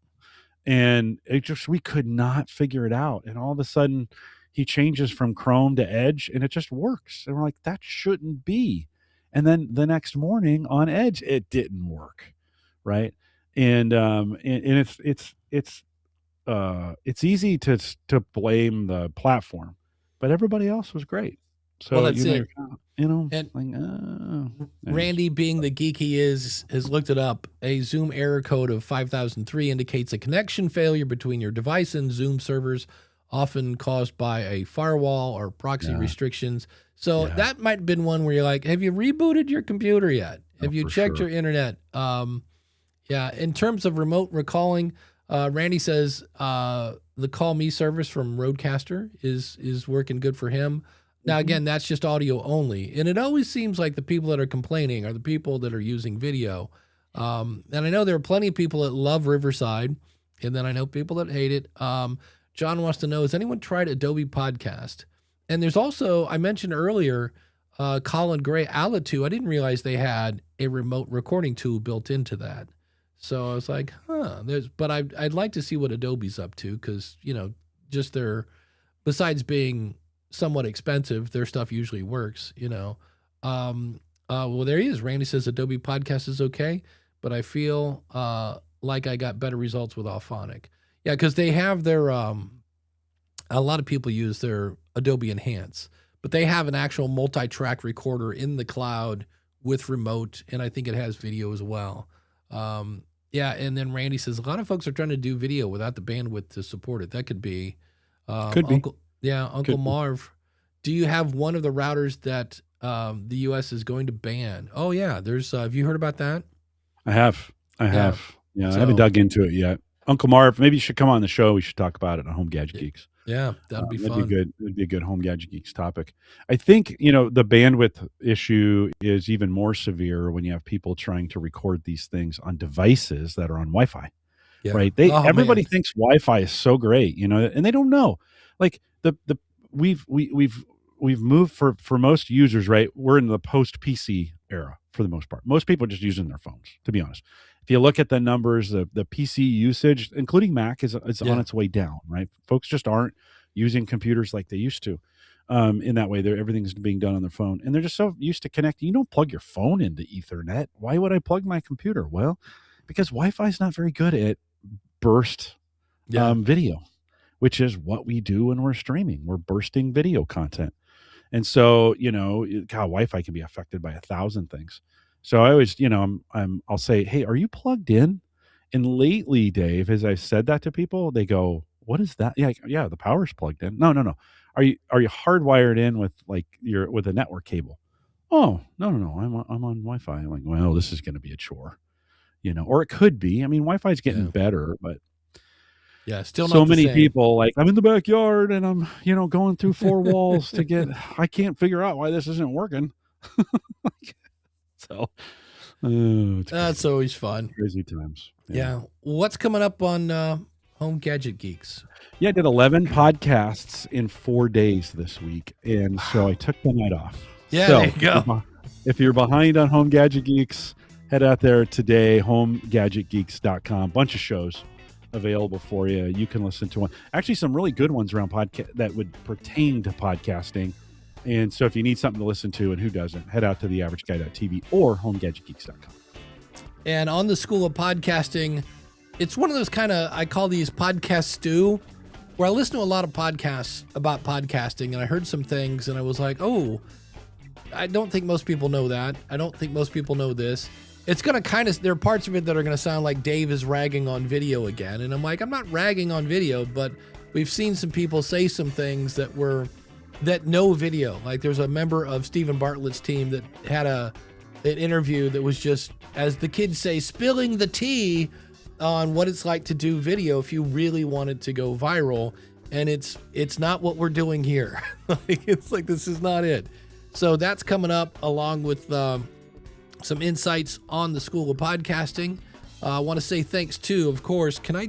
and we could not figure it out. And all of a sudden, he changes from Chrome to Edge, and it just works. And we're like, that shouldn't be. And then the next morning on Edge, it didn't work, right? And it's easy to blame the platform, but everybody else was great. So Well, that's it. like, And anyways. Randy, being the geek he is, has looked it up. A Zoom error code of 5003 indicates a connection failure between your device and Zoom servers, often caused by a firewall or proxy Yeah. restrictions. So Yeah. that might have been one where you're like, have you rebooted your computer yet? Have you for checked sure. your internet? Yeah, in terms of remote recalling, Randy says the Call Me service from Rodecaster is working good for him. Now, again, that's just audio only. And it always seems like the people that are complaining are the people that are using video. And I know there are plenty of people that love Riverside, and then I know people that hate it. John wants to know, has anyone tried Adobe Podcast? And there's also, I mentioned earlier, Colin Gray Alitu. I didn't realize they had a remote recording tool built into that. So I was like, but I'd like to see what Adobe's up to, because, just besides being somewhat expensive, their stuff usually works, well, there he is. Randy says Adobe Podcast is okay, but I feel like I got better results with Auphonic. Yeah, because they have their, a lot of people use their Adobe Enhance, but they have an actual multi-track recorder in the cloud with remote, and I think it has video as well. Yeah, and then Randy says a lot of folks are trying to do video without the bandwidth to support it. That could be. Could be. Uncle Marv, do you have one of the routers that the U.S. is going to ban? Oh, yeah. There's. Have you heard about that? I have. Yeah, I So- haven't dug into it yet. Uncle Marv, maybe you should come on the show. We should talk about it on Home Gadget Geeks. Yeah, that'd be fun. That'd be good. It'd be a good Home Gadget Geeks topic. I think, the bandwidth issue is even more severe when you have people trying to record these things on devices that are on Wi-Fi. Yeah. Right? Everybody thinks Wi-Fi is so great, and they don't know. Like we've moved for most users, right? We're in the post PC era for the most part. Most people are just using their phones, to be honest. If you look at the numbers, the PC usage, including Mac, is on its way down, right? Folks just aren't using computers like they used to. In that way, everything's being done on their phone, and they're just so used to connecting. You don't plug your phone into Ethernet. Why would I plug my computer? Well, because Wi-Fi is not very good at burst video, which is what we do when we're streaming. We're bursting video content. And so, Wi-Fi can be affected by 1,000 things. So I always, I'll say, hey, are you plugged in? And lately, Dave, as I said that to people, they go, what is that? Yeah, the power's plugged in. No. Are you hardwired in with with a network cable? Oh, no. I'm on Wi-Fi. I'm like, well, this is going to be a chore, or it could be. I mean, Wi-Fi is getting better, but yeah, still not so the many same. people, like, I'm in the backyard and I'm, going through four walls I can't figure out why this isn't working. So, it's That's always fun. crazy times. Yeah. What's coming up on Home Gadget Geeks. Yeah, I did 11 podcasts in 4 days this week, and so I took the night off. Yeah, so there you go. If you're behind on Home Gadget Geeks, head out there today, homegadgetgeeks.com. Bunch of shows available for you. You can listen to one. Actually, some really good ones around podcast that would pertain to podcasting. And so if you need something to listen to, and who doesn't, head out to theaverageguy.tv or homegadgetgeeks.com. And on the School of Podcasting, it's one of those kind of, I call these podcast stew, where I listen to a lot of podcasts about podcasting, and I heard some things, and I was like, oh, I don't think most people know that. I don't think most people know this. It's going to kind of, there are parts of it that are going to sound like Dave is ragging on video again. And I'm like, I'm not ragging on video, but we've seen some people say some things that know video. Like there's a member of Stephen Bartlett's team that had an interview that was just, as the kids say, spilling the tea on what it's like to do video if you really wanted to go viral. And it's not what we're doing here. It's like, this is not it. So that's coming up along with some insights on the School of Podcasting. I want to say thanks to, of course, can I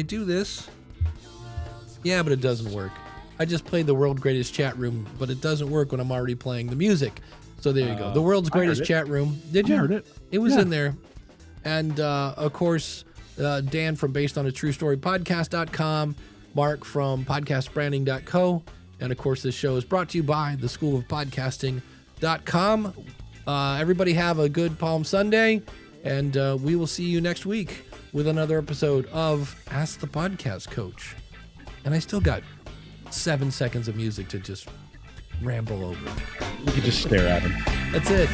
do this? Yeah, but it doesn't work. I just played the world's greatest chat room, but it doesn't work when I'm already playing the music. So there you go. The world's greatest chat room. Did you? I heard it. It was in there. And of course, Dan from Based on a True Story Podcast.com, Mark from podcastbranding.co. And of course, this show is brought to you by the School of Podcasting.com. Everybody have a good Palm Sunday, and we will see you next week with another episode of Ask the Podcast Coach. And I still got 7 seconds of music to just ramble over. You can just stare at him. That's it.